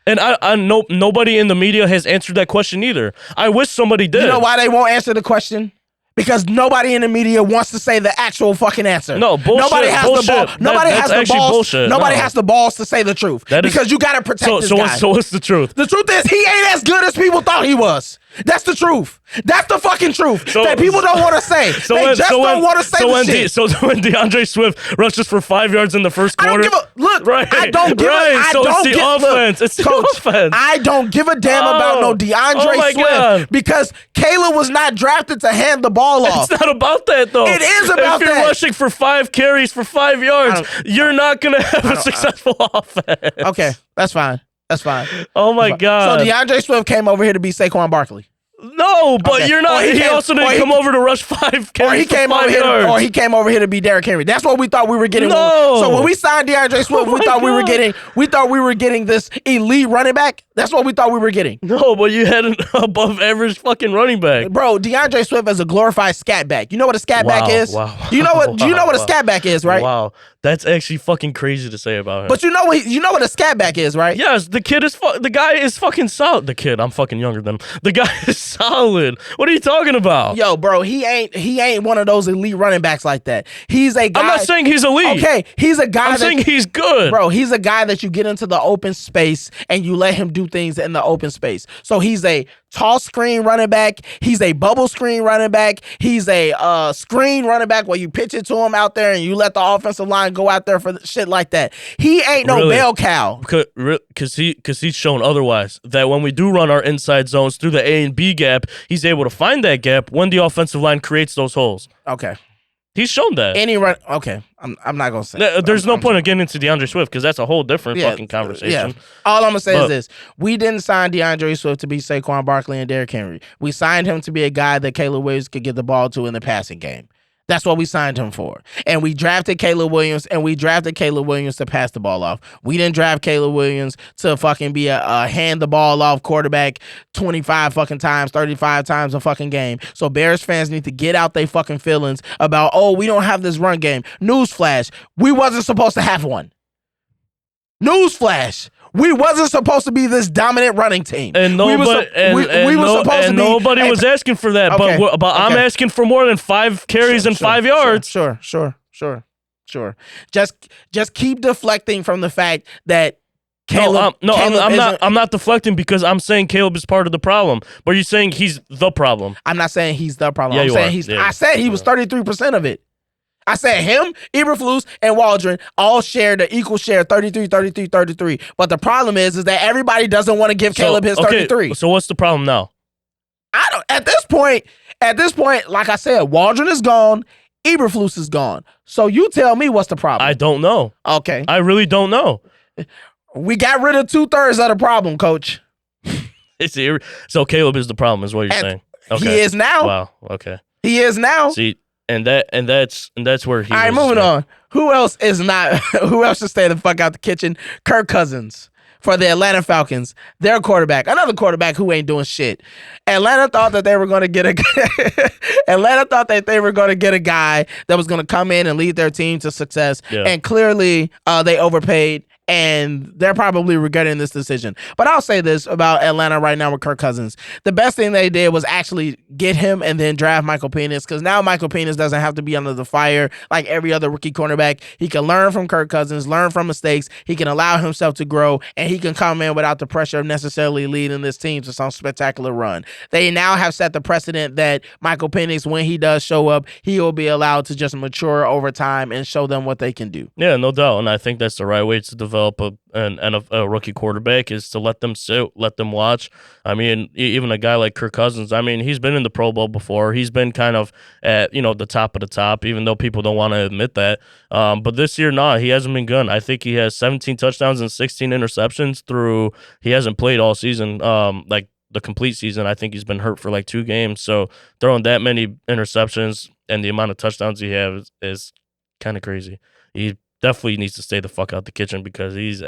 And I know nobody in the media has answered that question either. I wish somebody did. You know why they won't answer the question? Because nobody in the media wants to say the actual fucking answer. No, bullshit. Nobody has the balls to say the truth. Because you got to protect this guy. So what's the truth? The truth is he ain't as good as people thought he was. That's the truth. That's the fucking truth that people don't want to say. They don't want to say the shit. So when DeAndre Swift rushes for 5 yards in the first quarter, I don't give a damn about no DeAndre Swift because Caleb was not drafted to hand the ball off. It's not about that though. It is about that. If you're rushing for 5 carries for 5 yards, you're not gonna have a successful offense. Okay, that's fine. Oh my God. So DeAndre Swift came over here to be Saquon Barkley. No, but you're not. He also didn't come over to rush 5 carries. Or he came over here to be Derrick Henry. That's what we thought we were getting. No. So when we signed DeAndre Swift, we thought we were getting this elite running back. That's what we thought we were getting. No, but you had an above average fucking running back. Bro, DeAndre Swift is a glorified scat back. You know what a scat back is? Wow. Do you know what a scat back is, right? Wow. That's actually fucking crazy to say about him. But you know what a scat back is, right? Yes, the guy is fucking solid. The kid, I'm fucking younger than him. The guy is solid. What are you talking about? Yo, bro, he ain't one of those elite running backs like that. He's a guy. I'm not saying he's elite. Okay, he's a guy. I'm saying he's good. Bro, he's a guy that you get into the open space and you let him do things in the open space. So he's a toss screen running back. He's a bubble screen running back. He's a screen running back where you pitch it to him out there and you let the offensive line go out there for shit like that. He ain't no bell cow. Because he's shown otherwise. That when we do run our inside zones through the A and B gap, he's able to find that gap when the offensive line creates those holes. Okay. He's shown that. Okay. I'm not going to say. There's no point of getting into DeAndre Swift because that's a whole different fucking conversation. Yeah. All I'm going to say is this. We didn't sign DeAndre Swift to be Saquon Barkley and Derrick Henry. We signed him to be a guy that Caleb Williams could get the ball to in the passing game. That's what we signed him for. And we drafted Caleb Williams, to pass the ball off. We didn't draft Caleb Williams to fucking be a hand the ball off quarterback 25 fucking times, 35 times a fucking game. So Bears fans need to get out their fucking feelings about, we don't have this run game. Newsflash, we wasn't supposed to have one. Newsflash, We wasn't supposed to be this dominant running team. And nobody, nobody was asking for that. Okay, But I'm asking for more than 5 carries and 5 yards. Sure. Just keep deflecting from the fact that Caleb. I'm not deflecting because I'm saying Caleb is part of the problem. But you're saying he's the problem. I'm not saying he's the problem. Yeah, I'm saying he's. I said he was 33% of it. I said him, Eberflus, and Waldron all shared an equal share, 33. But the problem is that everybody doesn't want to give Caleb his 33. So what's the problem now? I don't. At this point, like I said, Waldron is gone, Eberflus is gone. So you tell me what's the problem. I don't know. Okay. I really don't know. We got rid of 2/3 of the problem, Coach. So Caleb is the problem, is what you're saying. Okay. He is now. Wow. Okay. He is now. See. And that's where he. All right, moving on. Who else is not? Who else should stay the fuck out the kitchen? Kirk Cousins for the Atlanta Falcons. Their quarterback, another quarterback who ain't doing shit. Atlanta thought that they were going to get a. Atlanta thought that they were going to get a guy that was going to come in and lead their team to success, and clearly they overpaid. And they're probably regretting this decision. But I'll say this about Atlanta right now with Kirk Cousins. The best thing they did was actually get him and then draft Michael Penix, because now Michael Penix doesn't have to be under the fire like every other rookie cornerback. He can learn from Kirk Cousins, learn from mistakes. He can allow himself to grow, and he can come in without the pressure of necessarily leading this team to some spectacular run. They now have set the precedent that Michael Penix, when he does show up, he will be allowed to just mature over time and show them what they can do. Yeah, no doubt. And I think that's the right way to develop a rookie quarterback, is to let them sit, let them watch. I mean, even a guy like Kirk Cousins, I mean, he's been in the Pro Bowl before. He's been kind of at, the top of the top, even though people don't want to admit that. But this year, he hasn't been good. I think he has 17 touchdowns and 16 interceptions he hasn't played all season, like the complete season. I think he's been hurt for like 2 games. So throwing that many interceptions and the amount of touchdowns he has is kind of crazy. He definitely needs to stay the fuck out the kitchen, because he's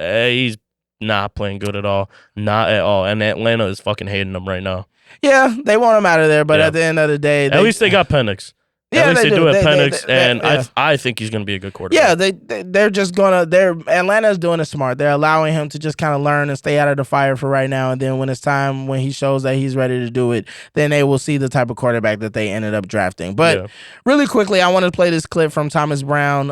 not playing good at all. Not at all. And Atlanta is fucking hating him right now. Yeah, they want him out of there, but at the end of the day... At least they got Penix. Yeah, at least they do at Penix, and yeah. I think he's going to be a good quarterback. Yeah, they're just going to... Atlanta's doing it smart. They're allowing him to just kind of learn and stay out of the fire for right now, and then when it's time, when he shows that he's ready to do it, then they will see the type of quarterback that they ended up drafting. But really quickly, I want to play this clip from Thomas Brown,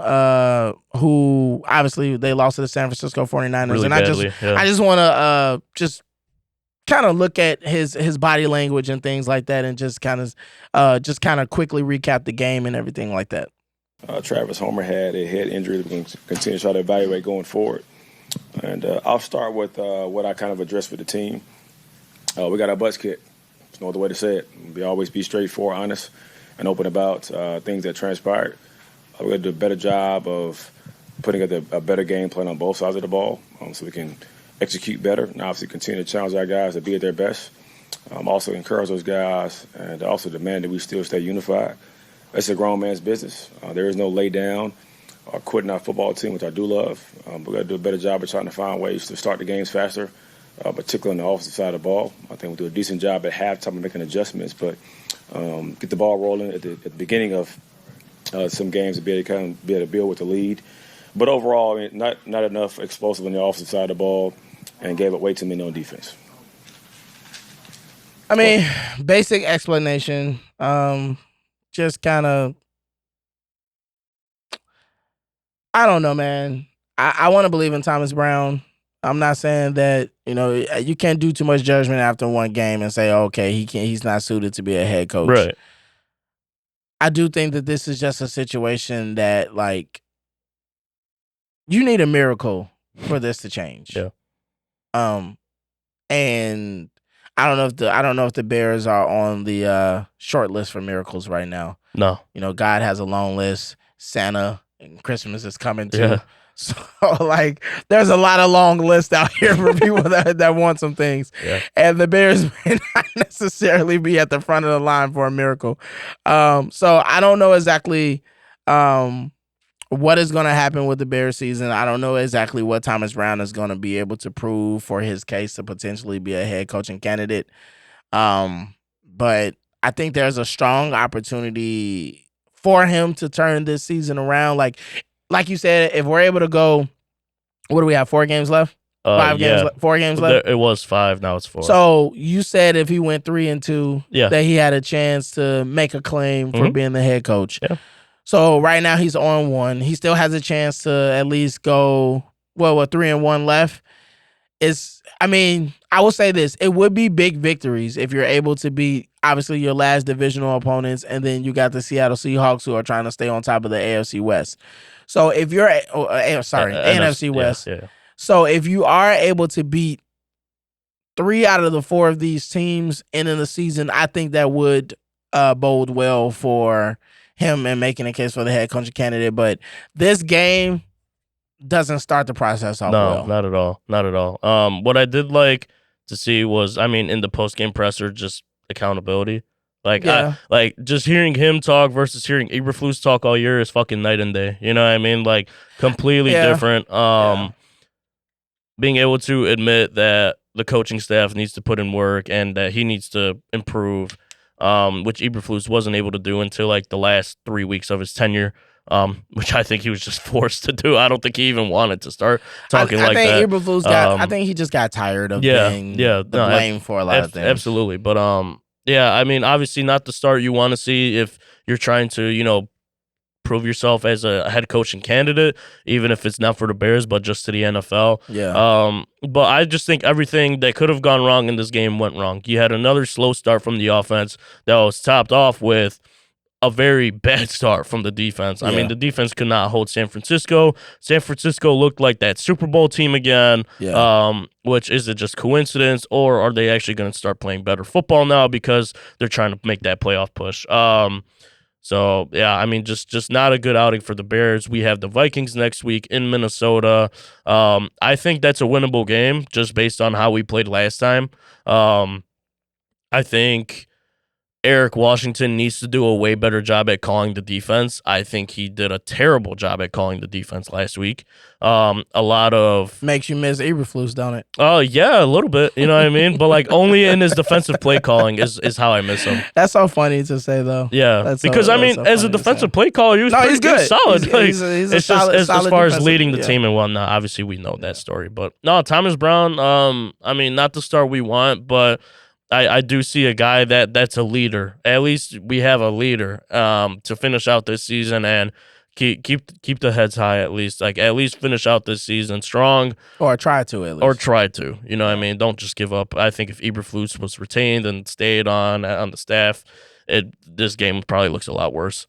who obviously they lost to the San Francisco 49ers. Really and badly, I just want to just kind of look at his body language and things like that, and just kind of quickly recap the game and everything like that. Travis Homer had a head injury that we're going to continue to try to evaluate going forward. And I'll start with what I kind of addressed with the team. We got our butts kicked. There's no other way to say it. We always be straightforward, honest, and open about things that transpired. We're going to do a better job of putting a better game plan on both sides of the ball, so we can execute better, and obviously continue to challenge our guys to be at their best. Also encourage those guys, and also demand that we still stay unified. It's a grown man's business. There is no lay down or quitting our football team, which I do love. We're going to do a better job of trying to find ways to start the games faster, particularly on the offensive side of the ball. I think we'll do a decent job at halftime of making adjustments, but get the ball rolling at the beginning of some games to be able to build with the lead. But overall, I mean, not enough explosive on the offensive side of the ball, and gave up way too many on defense. I mean, basic explanation. Just kind of, I don't know, man. I want to believe in Thomas Brown. I'm not saying that, you can't do too much judgment after one game and say, okay, he's not suited to be a head coach. Right. I do think that this is just a situation that, like, you need a miracle for this to change. Yeah. And I don't know if the Bears are on the short list for miracles right now. No. God has a long list. Santa and Christmas is coming too. Yeah. So, like, there's a lot of long lists out here for people that want some things. Yeah. And the Bears may not necessarily be at the front of the line for a miracle. So I don't know exactly what is going to happen with the Bears season. I don't know exactly what Thomas Brown is going to be able to prove for his case to potentially be a head coaching candidate. But I think there's a strong opportunity for him to turn this season around. Like you said, if we're able to go, what do we have, 4 games left? 5 games, 4 games left. It was 5. Now it's 4. So you said if he went 3-2, yeah, that he had a chance to make a claim for being the head coach. Yeah. So right now he's on 1. He still has a chance to at least go. Well, with 3-1 left, I will say this: it would be big victories if you're able to beat obviously your last divisional opponents, and then you got the Seattle Seahawks who are trying to stay on top of the AFC West. So if you're NFC West. Yeah. So if you are able to beat 3 out of the 4 of these teams in the season, I think that would bode well for him and making a case for the head coaching candidate. But this game doesn't start the process off well. No, not at all. Not at all. What I did like to see was, in the post-game presser, just accountability. Just hearing him talk versus hearing Eberflus talk all year is fucking night and day. You know what I mean? Like, completely different. Being able to admit that the coaching staff needs to put in work and that he needs to improve, which Eberflus wasn't able to do until like the last 3 weeks of his tenure, which I think he was just forced to do. I don't think he even wanted to start talking like that. I think he just got tired of being the blame for a lot of things. Absolutely. But obviously not the start you want to see if you're trying to, prove yourself as a head coaching candidate, even if it's not for the Bears, but just to the NFL. Yeah. But I just think everything that could have gone wrong in this game went wrong. You had another slow start from the offense that was topped off with a very bad start from the defense. Yeah. The defense could not hold San Francisco. San Francisco looked like that Super Bowl team again, which is it just coincidence, or are they actually going to start playing better football now because they're trying to make that playoff push? So, just not a good outing for the Bears. We have the Vikings next week in Minnesota. I think that's a winnable game just based on how we played last time. I think Eric Washington needs to do a way better job at calling the defense. I think he did a terrible job at calling the defense last week. A lot of... Makes you miss Eberflus, don't it? Oh, yeah, a little bit. You know what I mean? But, like, only in his defensive play calling is how I miss him. That's so funny to say, though. Yeah. Because, as a defensive play caller, he's good. Solid. He's a solid, as far as leading the yeah. team and whatnot, obviously we know that story. But, no, Thomas Brown, not the star we want, but... I do see a guy that's a leader. At least we have a leader to finish out this season and keep the heads high at least. Like, at least finish out this season strong. Or try to, at least. Or try to. You know what I mean? Don't just give up. I think if Eberflus was retained and stayed on the staff, this game probably looks a lot worse.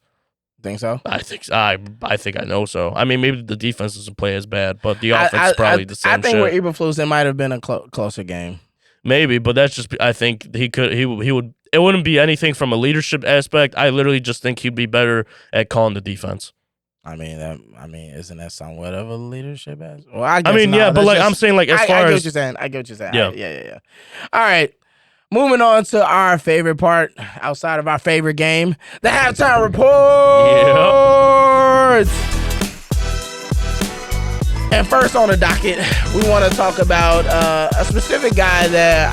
Think so? I think I know so. Maybe the defense doesn't play as bad, but the offense is probably the same I think shit. with Eberflus, it might have been a closer game. Maybe, but that's just, I think he would, it wouldn't be anything from a leadership aspect. I literally just think he'd be better at calling the defense. Isn't that somewhat of a leadership aspect? Well, I I'm saying, like, as far I get as... what you're saying. I get what you're saying. Yeah. Yeah. All right. Moving on to our favorite part outside of our favorite game, the halftime reports. Yep. And first on the docket, we want to talk about a specific guy that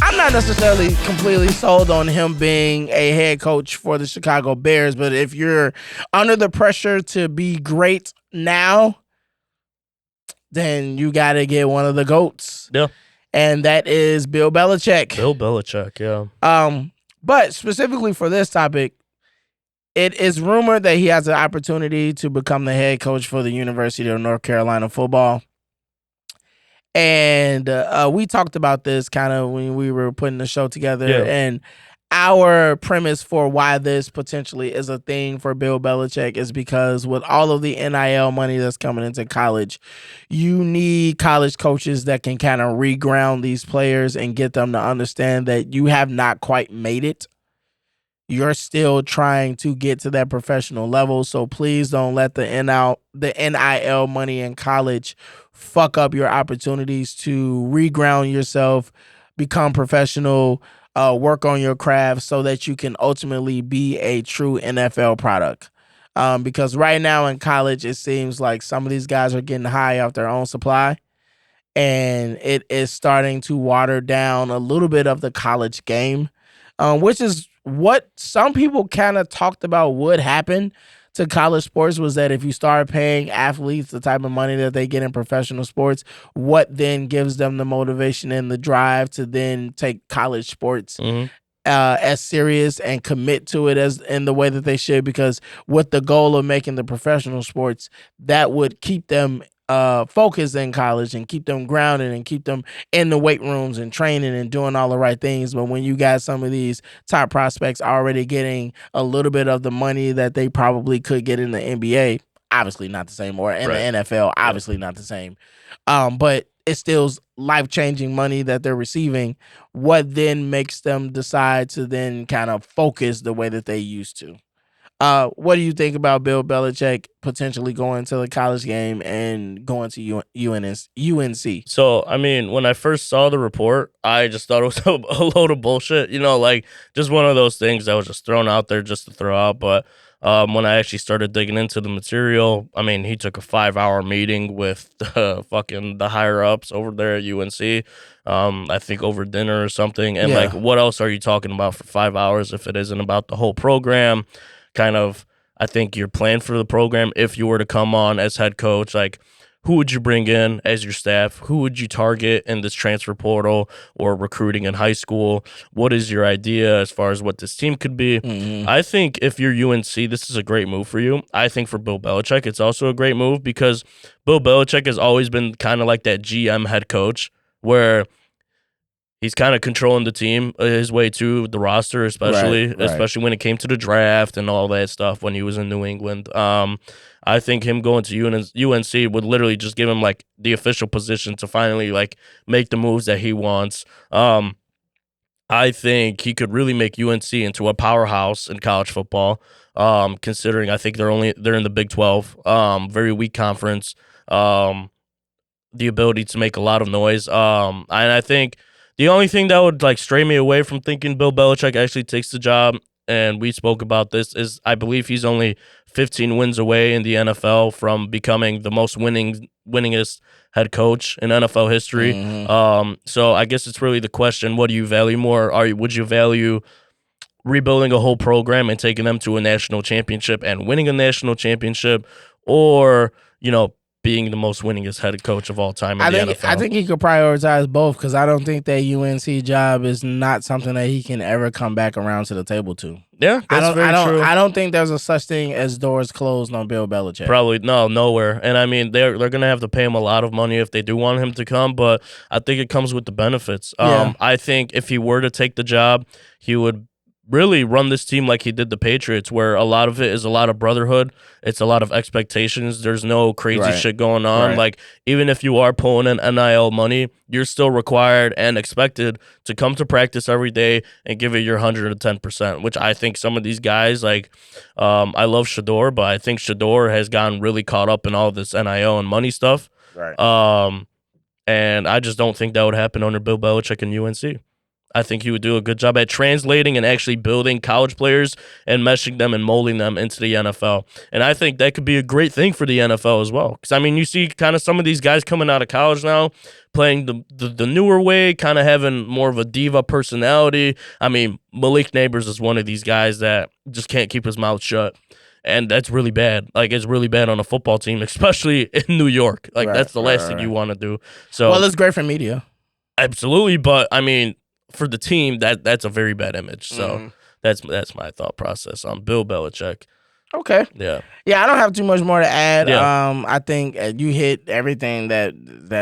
I'm not necessarily completely sold on him being a head coach for the Chicago Bears, but if you're under the pressure to be great now, then you got to get one of the GOATs. Yeah. And that is Bill Belichick. Bill Belichick, yeah. But specifically for this topic, it is rumored that he has an opportunity to become the head coach for the University of North Carolina football. And we talked about this kind of when we were putting the show together. Yeah. And our premise for why this potentially is a thing for Bill Belichick is because with all of the NIL money that's coming into college, you need college coaches that can kind of reground these players and get them to understand that you have not quite made it. You're still trying to get to that professional level, so please don't let the NIL money in college fuck up your opportunities to reground yourself, become professional, work on your craft so that you can ultimately be a true NFL product. Because right now in college, it seems like some of these guys are getting high off their own supply, and it is starting to water down a little bit of the college game, which is what some people kind of talked about would happen to college sports was that if you start paying athletes the type of money that they get in professional sports, what then gives them the motivation and the drive to then take college sports as serious and commit to it as in the way that they should? Because with the goal of making the professional sports, that would keep them focused in college and keep them grounded and keep them in the weight rooms and training and doing all the right things. But when you got some of these top prospects already getting a little bit of the money that they probably could get in the NBA, obviously not the same, or in the NFL, obviously not the same. But it's still life-changing money that they're receiving. What then makes them decide to then kind of focus the way that they used to? What do you think about Bill Belichick potentially going to the college game and going to UNC? So, I mean, when I first saw the report, I just thought it was a load of bullshit. You know, like just one of those things that was just thrown out there just to throw out. But when I actually started digging into the material, I mean, he took a 5-hour meeting with the higher ups over there at UNC. I think over dinner or something. And like, what else are you talking about for 5 hours if it isn't about the whole program? Kind of, I think your plan for the program, if you were to come on as head coach, like who would you bring in as your staff? Who would you target in this transfer portal or recruiting in high school? What is your idea as far as what this team could be? I think if you're UNC, this is a great move for you. I think for Bill Belichick, it's also a great move because Bill Belichick has always been kind of like that GM head coach where he's kind of controlling the team his way to the roster, especially when it came to the draft and all that stuff when he was in New England. I think him going to UNC would literally just give him like the official position to finally like make the moves that he wants. I think he could really make UNC into a powerhouse in college football. Considering I think they're in the Big 12, very weak conference. The ability to make a lot of noise. And I think the only thing that would like stray me away from thinking Bill Belichick actually takes the job, and we spoke about this, is I believe he's only 15 wins away in the NFL from becoming the most winningest head coach in NFL history. So I guess it's really the question: what do you value more? Would you value rebuilding a whole program and taking them to a national championship and winning a national championship, or being the most winningest head coach of all time in the NFL? I think he could prioritize both because I don't think that UNC job is not something that he can ever come back around to the table to. Yeah, that's very true. I don't think there's a such thing as doors closed on Bill Belichick. Probably nowhere. And I mean, they're gonna have to pay him a lot of money if they do want him to come, but I think it comes with the benefits. I think if he were to take the job, he would really run this team like he did the Patriots, where a lot of it is a lot of brotherhood. It's a lot of expectations. There's no crazy shit going on. Like, even if you are pulling in NIL money, you're still required and expected to come to practice every day and give it your 110%, which I think some of these guys, like, I love Shador, but I think Shador has gotten really caught up in all this NIL and money stuff. And I just don't think that would happen under Bill Belichick and UNC. I think he would do a good job at translating and actually building college players and meshing them and molding them into the NFL. And I think that could be a great thing for the NFL as well. Because, I mean, you see kind of some of these guys coming out of college now playing the newer way, kind of having more of a diva personality. I mean, Malik Neighbors is one of these guys that just can't keep his mouth shut. And that's really bad. Like, it's really bad on a football team, especially in New York. Like, that's the last thing you want to do. So, well, it's great for media. Absolutely. But, I mean, for the team, that's a very bad image. So that's my thought process on Bill Belichick. Okay. Yeah. I don't have too much more to add. Yeah. I think you hit everything that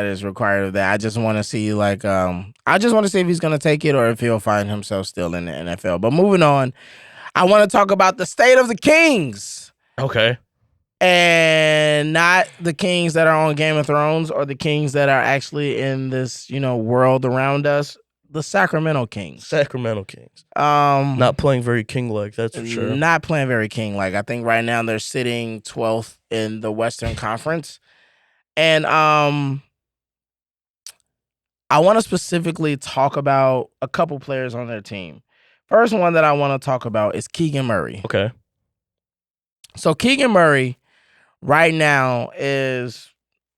is required of that. I just want to see if he's going to take it or if he'll find himself still in the NFL. But moving on, I want to talk about the state of the Kings. Okay. And not the Kings that are on Game of Thrones or the Kings that are actually in this, world around us. The Sacramento Kings. Not playing very king-like, that's for sure. Not playing very king-like. I think right now they're sitting 12th in the Western Conference. And I want to specifically talk about a couple players on their team. First one that I want to talk about is Keegan Murray. Okay. So Keegan Murray right now is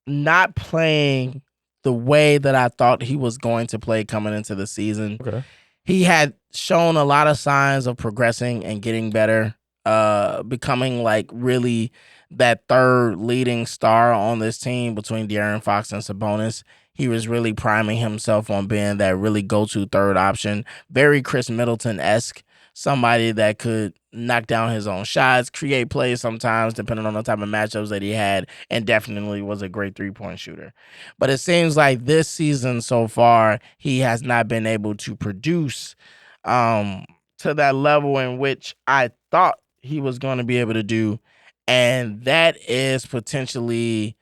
not playing the way that I thought he was going to play coming into the season. Okay. He had shown a lot of signs of progressing and getting better. becoming like really that third leading star on this team between De'Aaron Fox and Sabonis. He was really priming himself on being that really go-to third option, very Chris Middleton-esque, somebody that could knock down his own shots, create plays sometimes, depending on the type of matchups that he had, and definitely was a great three-point shooter. But it seems like this season so far, he has not been able to produce to that level in which I thought he was going to be able to do. And that is potentially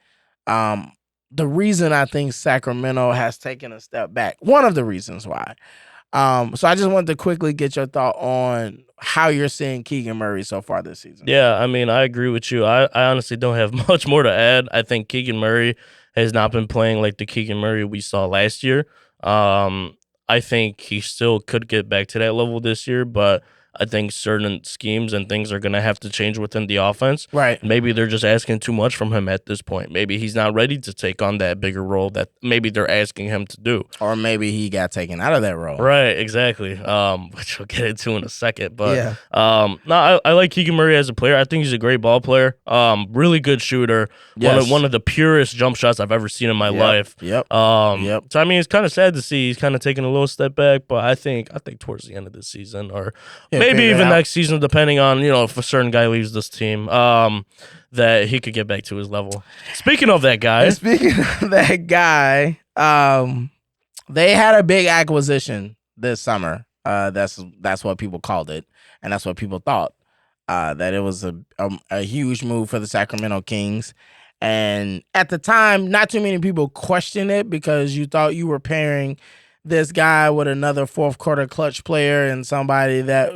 the reason I think Sacramento has taken a step back. One of the reasons why. So I just wanted to quickly get your thought on how you're seeing Keegan Murray so far this season. Yeah, I mean, I agree with you. I honestly don't have much more to add. I think Keegan Murray has not been playing like the Keegan Murray we saw last year. I think he still could get back to that level this year, but I think certain schemes and things are going to have to change within the offense. Right. Maybe they're just asking too much from him at this point. Maybe he's not ready to take on that bigger role that maybe they're asking him to do. Or maybe he got taken out of that role. Right, exactly. Which we'll get into in a second. But Yeah. no, I like Keegan Murray as a player. I think he's a great ball player. Really good shooter. Yes. One of the purest jump shots I've ever seen in my life. Yep. So I mean, it's kind of sad to see he's kind of taking a little step back, but I think towards the end of this season, or maybe even next season, depending on if a certain guy leaves this team, that he could get back to his level. Speaking of that guy, they had a big acquisition this summer. That's what people called it, and that's what people thought. That it was a huge move for the Sacramento Kings. And at the time, not too many people questioned it because you thought you were pairing this guy with another fourth quarter clutch player and somebody that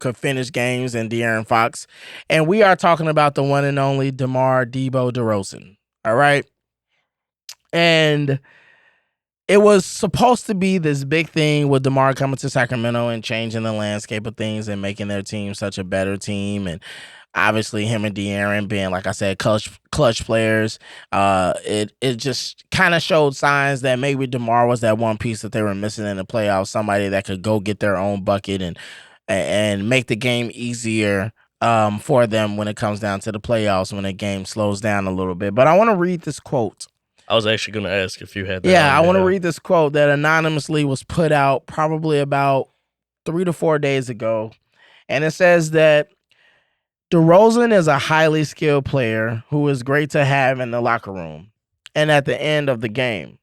could finish games in De'Aaron Fox. And we are talking about the one and only DeMar DeRozan. All right. And it was supposed to be this big thing with DeMar coming to Sacramento and changing the landscape of things and making their team such a better team. And obviously him and De'Aaron being, like I said, clutch players. It just kind of showed signs that maybe DeMar was that one piece that they were missing in the playoffs, somebody that could go get their own bucket and make the game easier for them when it comes down to the playoffs, when the game slows down a little bit. But I want to read this quote. I was actually going to ask if you had that. Yeah, I want to read this quote that anonymously was put out probably about 3 to 4 days ago. And it says that DeRozan is a highly skilled player who is great to have in the locker room and at the end of the game.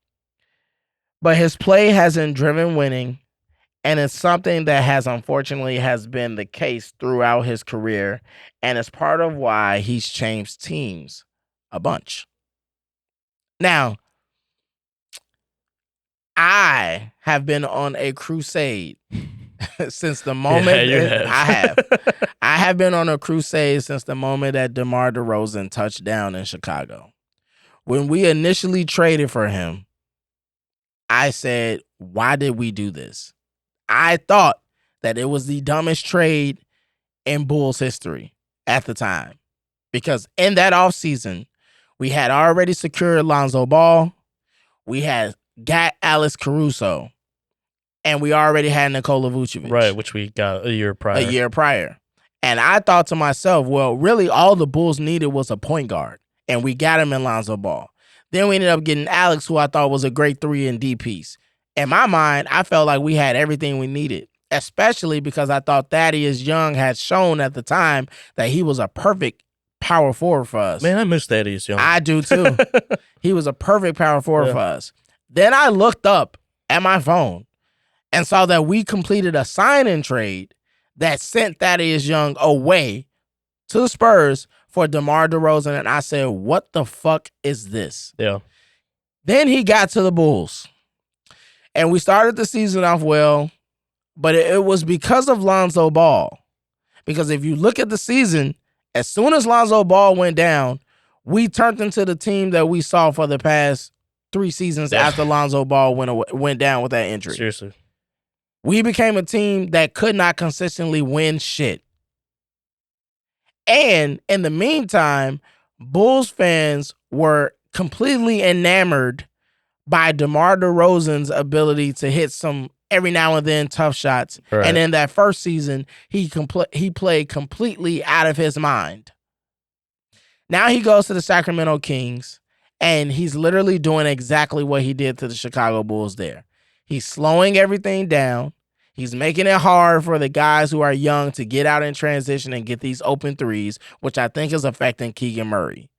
But his play hasn't driven winning, and it's something that unfortunately has been the case throughout his career, and it's part of why he's changed teams a bunch. Now, I have been on a crusade since the moment I have been on a crusade since the moment that DeMar DeRozan touched down in Chicago. When we initially traded for him, I said, why did we do this? I thought that it was the dumbest trade in Bulls history at the time. Because in that offseason, we had already secured Lonzo Ball. We had got Alex Caruso. And we already had Nikola Vucevic. Right, which we got a year prior. And I thought to myself, well, really all the Bulls needed was a point guard. And we got him in Lonzo Ball. Then we ended up getting Alex, who I thought was a great 3-and-D piece. In my mind, I felt like we had everything we needed, especially because I thought Thaddeus Young had shown at the time that he was a perfect power forward for us. Man, I miss Thaddeus Young. I do too. He was a perfect power forward for us. Then I looked up at my phone and saw that we completed a sign-in trade that sent Thaddeus Young away to the Spurs for DeMar DeRozan, and I said, what the fuck is this? Yeah. Then he got to the Bulls, and we started the season off well, but it was because of Lonzo Ball. Because if you look at the season, as soon as Lonzo Ball went down, we turned into the team that we saw for the past 3 seasons after Lonzo Ball went down with that injury. Seriously. We became a team that could not consistently win shit. And in the meantime, Bulls fans were completely enamored by DeMar DeRozan's ability to hit some every now and then tough shots. Right. And in that first season, he played completely out of his mind. Now he goes to the Sacramento Kings, and he's literally doing exactly what he did to the Chicago Bulls there. He's slowing everything down. He's making it hard for the guys who are young to get out in transition and get these open threes, which I think is affecting Keegan Murray.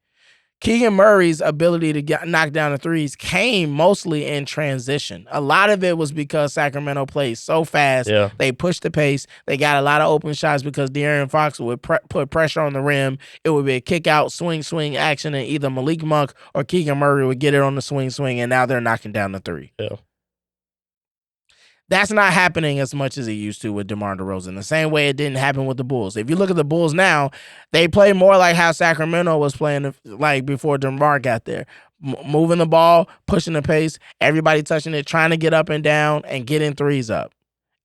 Keegan Murray's ability to knock down the threes came mostly in transition. A lot of it was because Sacramento played so fast. Yeah. They pushed the pace. They got a lot of open shots because De'Aaron Fox would put pressure on the rim. It would be a kick out, swing action, and either Malik Monk or Keegan Murray would get it on the swing, and now they're knocking down the three. Yeah. That's not happening as much as it used to with DeMar DeRozan. The same way it didn't happen with the Bulls. If you look at the Bulls now, they play more like how Sacramento was playing like before DeMar got there. Moving the ball, pushing the pace, everybody touching it, trying to get up and down and getting threes up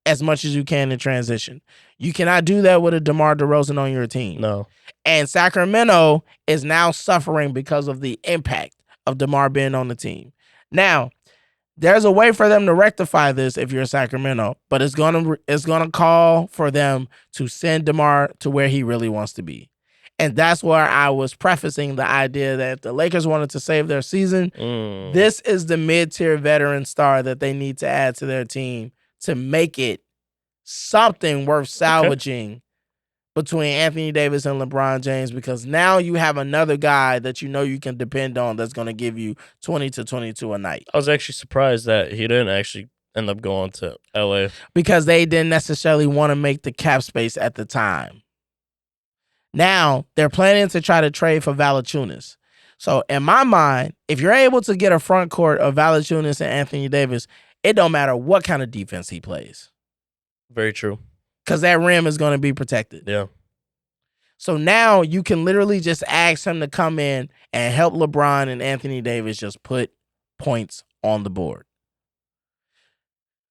as much as you can in transition. You cannot do that with a DeMar DeRozan on your team. No. And Sacramento is now suffering because of the impact of DeMar being on the team. Now, there's a way for them to rectify this if you're Sacramento, but it's gonna call for them to send DeMar to where he really wants to be. And that's where I was prefacing the idea that if the Lakers wanted to save their season, this is the mid-tier veteran star that they need to add to their team to make it something worth salvaging between Anthony Davis and LeBron James, because now you have another guy that you know you can depend on that's going to give you 20 to 22 a night. I was actually surprised that he didn't actually end up going to LA. Because they didn't necessarily want to make the cap space at the time. Now, they're planning to try to trade for Valanciunas. So, in my mind, if you're able to get a front court of Valanciunas and Anthony Davis, it don't matter what kind of defense he plays. Very true. Because that rim is going to be protected. Yeah. So now you can literally just ask him to come in and help LeBron and Anthony Davis just put points on the board.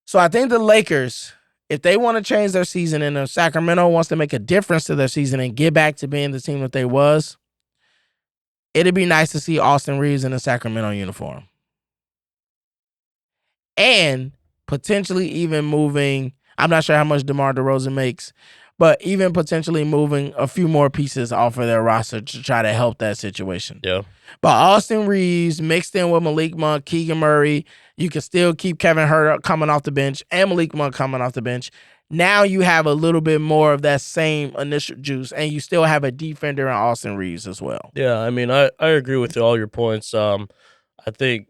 So I think the Lakers, if they want to change their season and if Sacramento wants to make a difference to their season and get back to being the team that they was, it'd be nice to see Austin Reeves in a Sacramento uniform. And potentially even moving, I'm not sure how much DeMar DeRozan makes, but even potentially moving a few more pieces off of their roster to try to help that situation. Yeah. But Austin Reeves mixed in with Malik Monk, Keegan Murray, you can still keep Kevin Huerter coming off the bench and Malik Monk coming off the bench. Now you have a little bit more of that same initial juice, and you still have a defender in Austin Reeves as well. Yeah, I mean, I agree with all your points. I think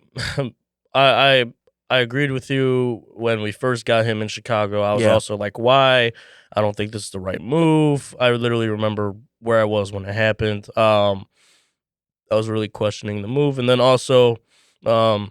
I agreed with you when we first got him in Chicago. I was also like, why? I don't think this is the right move. I literally remember where I was when it happened. I was really questioning the move. And then also, when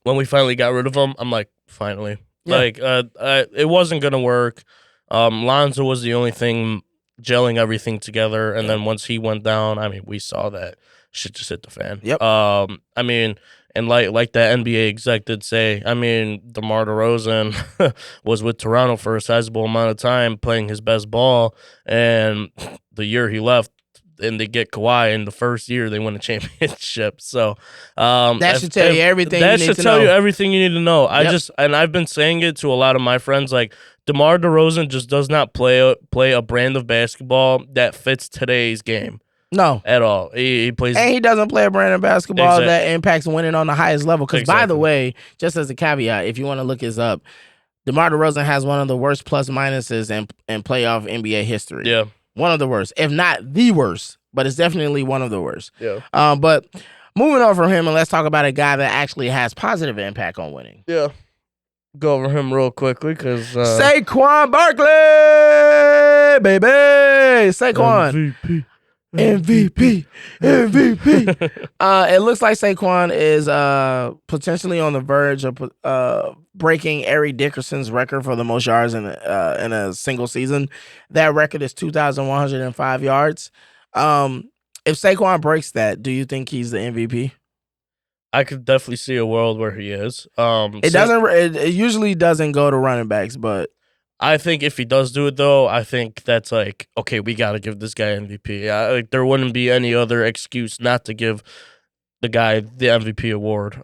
we finally got rid of him, I'm like, finally. Yeah. Like, it wasn't going to work. Lonzo was the only thing gelling everything together. And then once he went down, I mean, we saw that shit just hit the fan. Yep. I mean, and like that NBA exec did say, I mean, DeMar DeRozan was with Toronto for a sizable amount of time playing his best ball. And the year he left, and they get Kawhi in the first year, they win a championship. So that should tell you everything that you need should to tell know. you everything you need to know. Yep. I've been saying it to a lot of my friends, like DeMar DeRozan just does not play a brand of basketball that fits today's game. No. At all. He plays, and he doesn't play a brand of basketball that impacts winning on the highest level. Because, by the way, just as a caveat, if you want to look this up, DeMar DeRozan has one of the worst plus-minuses in playoff NBA history. Yeah. One of the worst, if not the worst, but it's definitely one of the worst. Yeah. But moving on from him, and let's talk about a guy that actually has positive impact on winning. Yeah. Go over him real quickly because Saquon Barkley, baby. Saquon. MVP. It looks like Saquon is potentially on the verge of breaking Eric Dickerson's record for the most yards in a single season. That record is 2,105 yards. If Saquon breaks that, do you think he's the MVP? I could definitely see a world where he is. It usually doesn't go to running backs, but I think if he does do it, though, I think that's like, okay, we got to give this guy MVP. Like, there wouldn't be any other excuse not to give the guy the MVP award,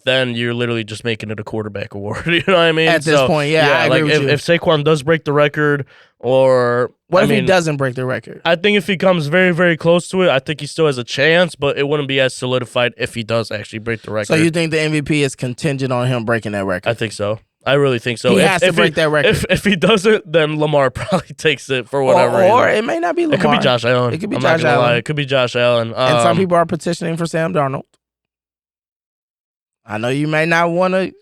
then you're literally just making it a quarterback award. You know what I mean? At this point, I agree with you. If Saquon does break the record, or what if he doesn't break the record? I think if he comes very, very close to it, I think he still has a chance, but it wouldn't be as solidified if he does actually break the record. So you think the MVP is contingent on him breaking that record? I think so. I really think so. He has to break that record. If he doesn't, then Lamar probably takes it for whatever reason. Or it may not be Lamar. It could be Josh Allen. It could be I'm Josh not gonna Allen. lie. It could be Josh Allen. And some people are petitioning for Sam Darnold. I know you may not want to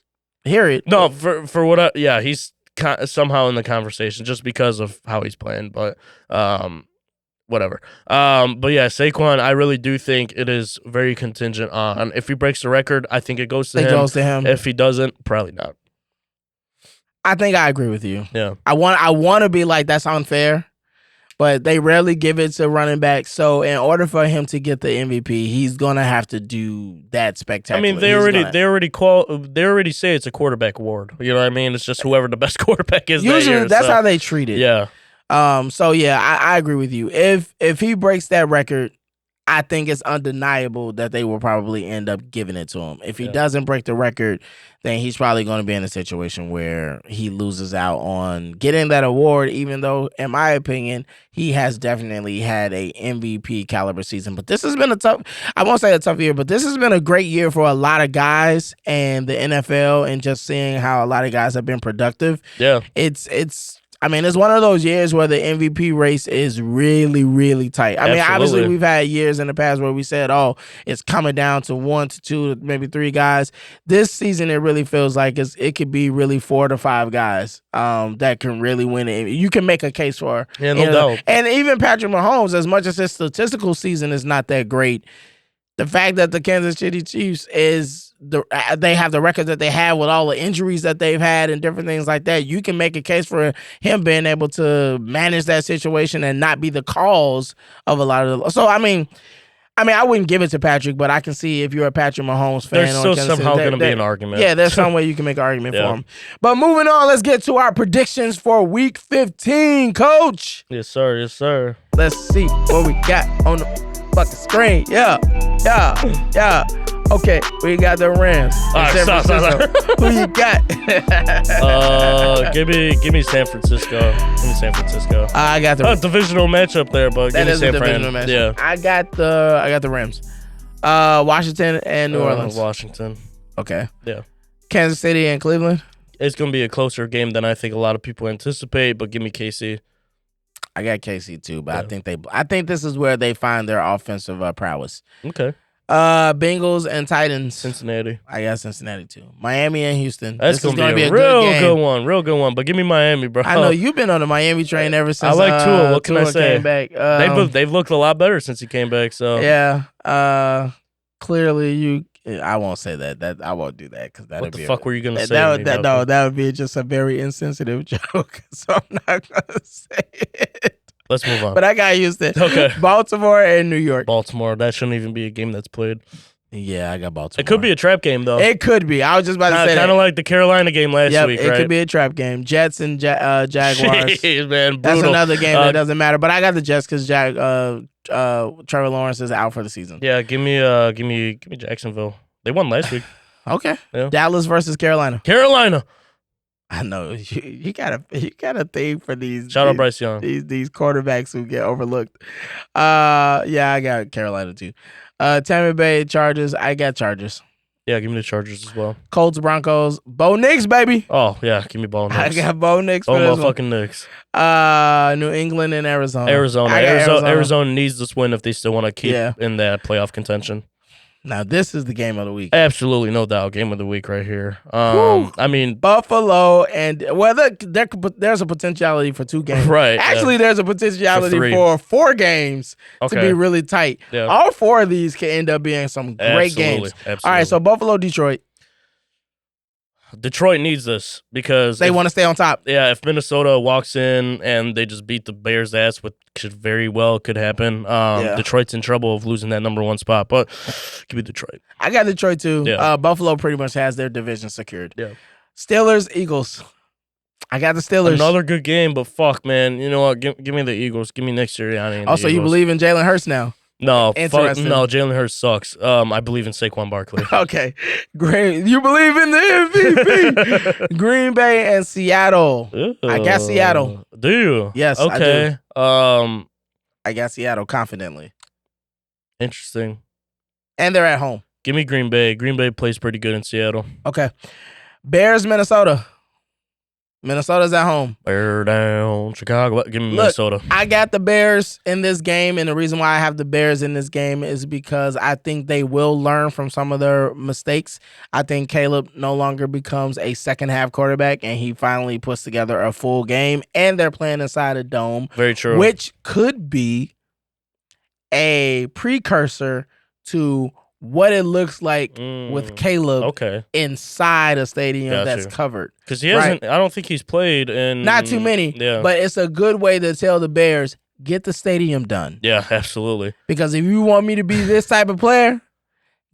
hear it. No, for what? He's somehow in the conversation just because of how he's playing. But whatever. But yeah, Saquon, I really do think it is very contingent on if he breaks the record. I think it goes to him. It goes to him. If he doesn't, probably not. I think I agree with you. Yeah. I want to be like, that's unfair, but they rarely give it to running back. So in order for him to get the MVP, he's gonna have to do that spectacular. I mean, they already say it's a quarterback award. You know what I mean? It's just whoever the best quarterback is. Usually, that's how they treat it. Yeah. So yeah, I agree with you. If he breaks that record, I think it's undeniable that they will probably end up giving it to him. If he doesn't break the record, then he's probably going to be in a situation where he loses out on getting that award, even though, in my opinion, he has definitely had a MVP caliber season. But this has been I won't say a tough year, but this has been a great year for a lot of guys and the NFL, and just seeing how a lot of guys have been productive. Yeah. It's one of those years where the MVP race is really, really tight. I mean, obviously, we've had years in the past where we said, oh, it's coming down to 1 to 2, maybe 3 guys. This season, it really feels like it could be really 4 to 5 guys that can really win it. You can make a case for. Yeah, no doubt. And even Patrick Mahomes, as much as his statistical season is not that great, the fact that the Kansas City Chiefs they have the record that they have with all the injuries that they've had and different things like that, you can make a case for him being able to manage that situation and not be the cause of a lot of the. So I mean, I wouldn't give it to Patrick, but I can see if you're a Patrick Mahomes fan, there's still somehow going to be an argument. Yeah, there's some way you can make an argument for him. But moving on, let's get to our predictions for Week 15, Coach. Yes, sir. Yes, sir. Let's see what we got on the fucking screen. Yeah. Okay, we got the Rams. All right, stop. Who you got? Give me San Francisco. Give me San Francisco. I got the divisional matchup there, but that give me is San a divisional Fran. matchup. Yeah, I got the Rams. Washington and New Orleans. Washington. Okay. Yeah. Kansas City and Cleveland. It's gonna be a closer game than I think a lot of people anticipate, but give me KC. I got KC too, but I think this is where they find their offensive prowess. Okay. Bengals and Titans. Cincinnati. I got Cincinnati too. Miami and Houston. That's gonna be a real good one. But give me Miami, bro. I know you've been on the Miami train ever since. I like Tua. What can I say? Came back. They've looked a lot better since he came back. So yeah. Clearly, you. I won't say that. That I won't do that because that. What the fuck were you gonna say? That would be just a very insensitive joke. So I'm not gonna say it. Let's move on. But I got Houston. Okay. Baltimore and New York. Baltimore. That shouldn't even be a game that's played. Yeah, I got Baltimore. It could be a trap game, though. It could be. I was just about to say that. Kind of like the Carolina game last week, right? It could be a trap game. Jets and Jaguars. Jeez, man, brutal. That's another game that doesn't matter. But I got the Jets because Trevor Lawrence is out for the season. Yeah, give me Jacksonville. They won last week. Okay. Yeah. Dallas versus Carolina. Carolina. I know you got a thing for these. Shout out Bryce Young. These quarterbacks who get overlooked. Yeah, I got Carolina too. Tampa Bay Chargers. I got Chargers. Yeah, give me the Chargers as well. Colts Broncos. Bo Nix, baby. Oh yeah, give me Bo Nix. I got Bo Nix. Oh motherfucking Nix. New England and Arizona. Arizona needs this win if they still want to keep in that playoff contention. Now, this is the game of the week. Absolutely, no doubt. Game of the week right here. I mean, Buffalo and there's a potentiality for 2 games. Right. Actually, there's a potentiality for 4 games to be really tight. Yeah. All 4 of these can end up being some great games. Absolutely. All right, so Buffalo, Detroit. Detroit needs this because they want to stay on top. Yeah, if Minnesota walks in and they just beat the Bears' ass, which could happen. Detroit's in trouble of losing that number 1 spot. But give me Detroit. I got Detroit too. Yeah. Buffalo pretty much has their division secured. Yeah. Steelers, Eagles. I got the Steelers. Another good game, but fuck, man. You know what? Give me the Eagles. Give me Nick Sirianni. Also, you believe in Jalen Hurts now? No, interesting. no, Jalen Hurts sucks. I believe in Saquon Barkley. Okay, great. You believe in the MVP? Green Bay and Seattle. I got Seattle. Do you? Yes, okay. I do. I got Seattle confidently. Interesting. And they're at home. Give me Green Bay. Green Bay plays pretty good in Seattle. Okay. Bears, Minnesota. Minnesota's at home. Bear down, Chicago. Give me Minnesota. I got the Bears in this game, and the reason why I have the Bears in this game is because I think they will learn from some of their mistakes. I think Caleb no longer becomes a second-half quarterback, and he finally puts together a full game, and they're playing inside a dome. Very true. Which could be a precursor to what it looks like with Caleb inside a stadium that's covered. Because he hasn't, I don't think he's played in. Not too many, but it's a good way to tell the Bears, get the stadium done. Yeah, absolutely. Because if you want me to be this type of player,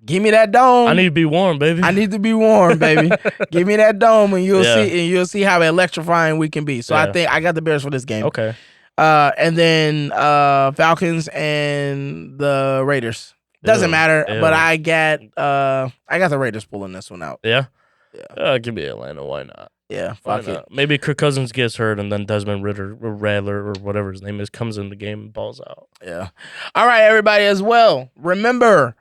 give me that dome. I need to be warm, baby. I need to be warm, baby. Give me that dome, and you'll see how electrifying we can be. So I think I got the Bears for this game. Okay. And then Falcons and the Raiders. Doesn't matter, but I got the Raiders pulling this one out. Yeah? Yeah. Give me Atlanta. Why not? Yeah, fuck it. Maybe Kirk Cousins gets hurt and then Desmond Ritter or Rattler or whatever his name is comes in the game and balls out. Yeah. All right, everybody, as well. Remember,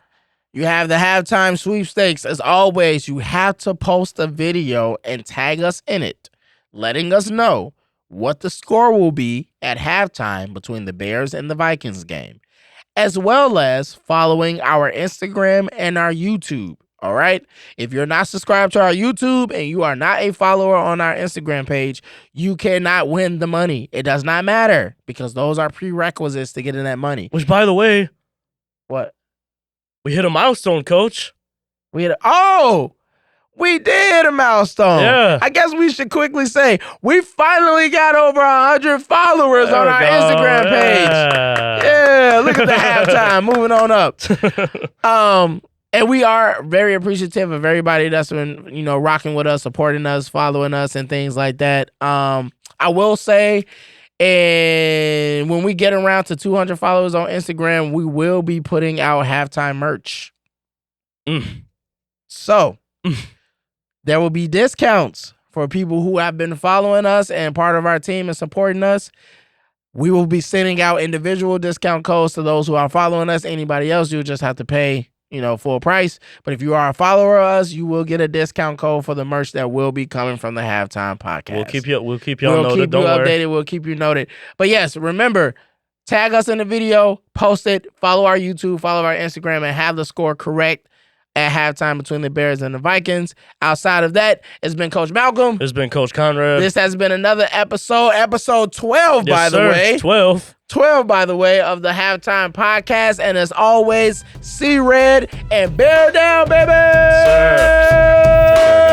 you have the halftime sweepstakes. As always, you have to post a video and tag us in it, letting us know what the score will be at halftime between the Bears and the Vikings game, as well as following our Instagram and our YouTube. All right? If you're not subscribed to our YouTube and you are not a follower on our Instagram page, you cannot win the money. It does not matter because those are prerequisites to getting that money. Which, by the way, what? We hit a milestone, Coach. We did a milestone. Yeah. I guess we should quickly say we finally got over 100 followers on our Instagram page. Yeah, look at the halftime. Moving on up. And we are very appreciative of everybody that's been, rocking with us, supporting us, following us, and things like that. I will say, and when we get around to 200 followers on Instagram, we will be putting out halftime merch. So there will be discounts for people who have been following us and part of our team and supporting us. We will be sending out individual discount codes to those who are following us. Anybody else, you'll just have to pay, full price. But if you are a follower of us, you will get a discount code for the merch that will be coming from the Halftime Podcast. We'll keep you noted. Updated. We'll keep you noted. But yes, remember, tag us in the video, post it, follow our YouTube, follow our Instagram, and have the score correct at halftime between the Bears and the Vikings. Outside of that, it's been Coach Malcolm. It's been Coach Conrad. This has been another episode 12, by the way. 12, by the way, of the Halftime Podcast. And as always, see red and bear down, baby! Sir.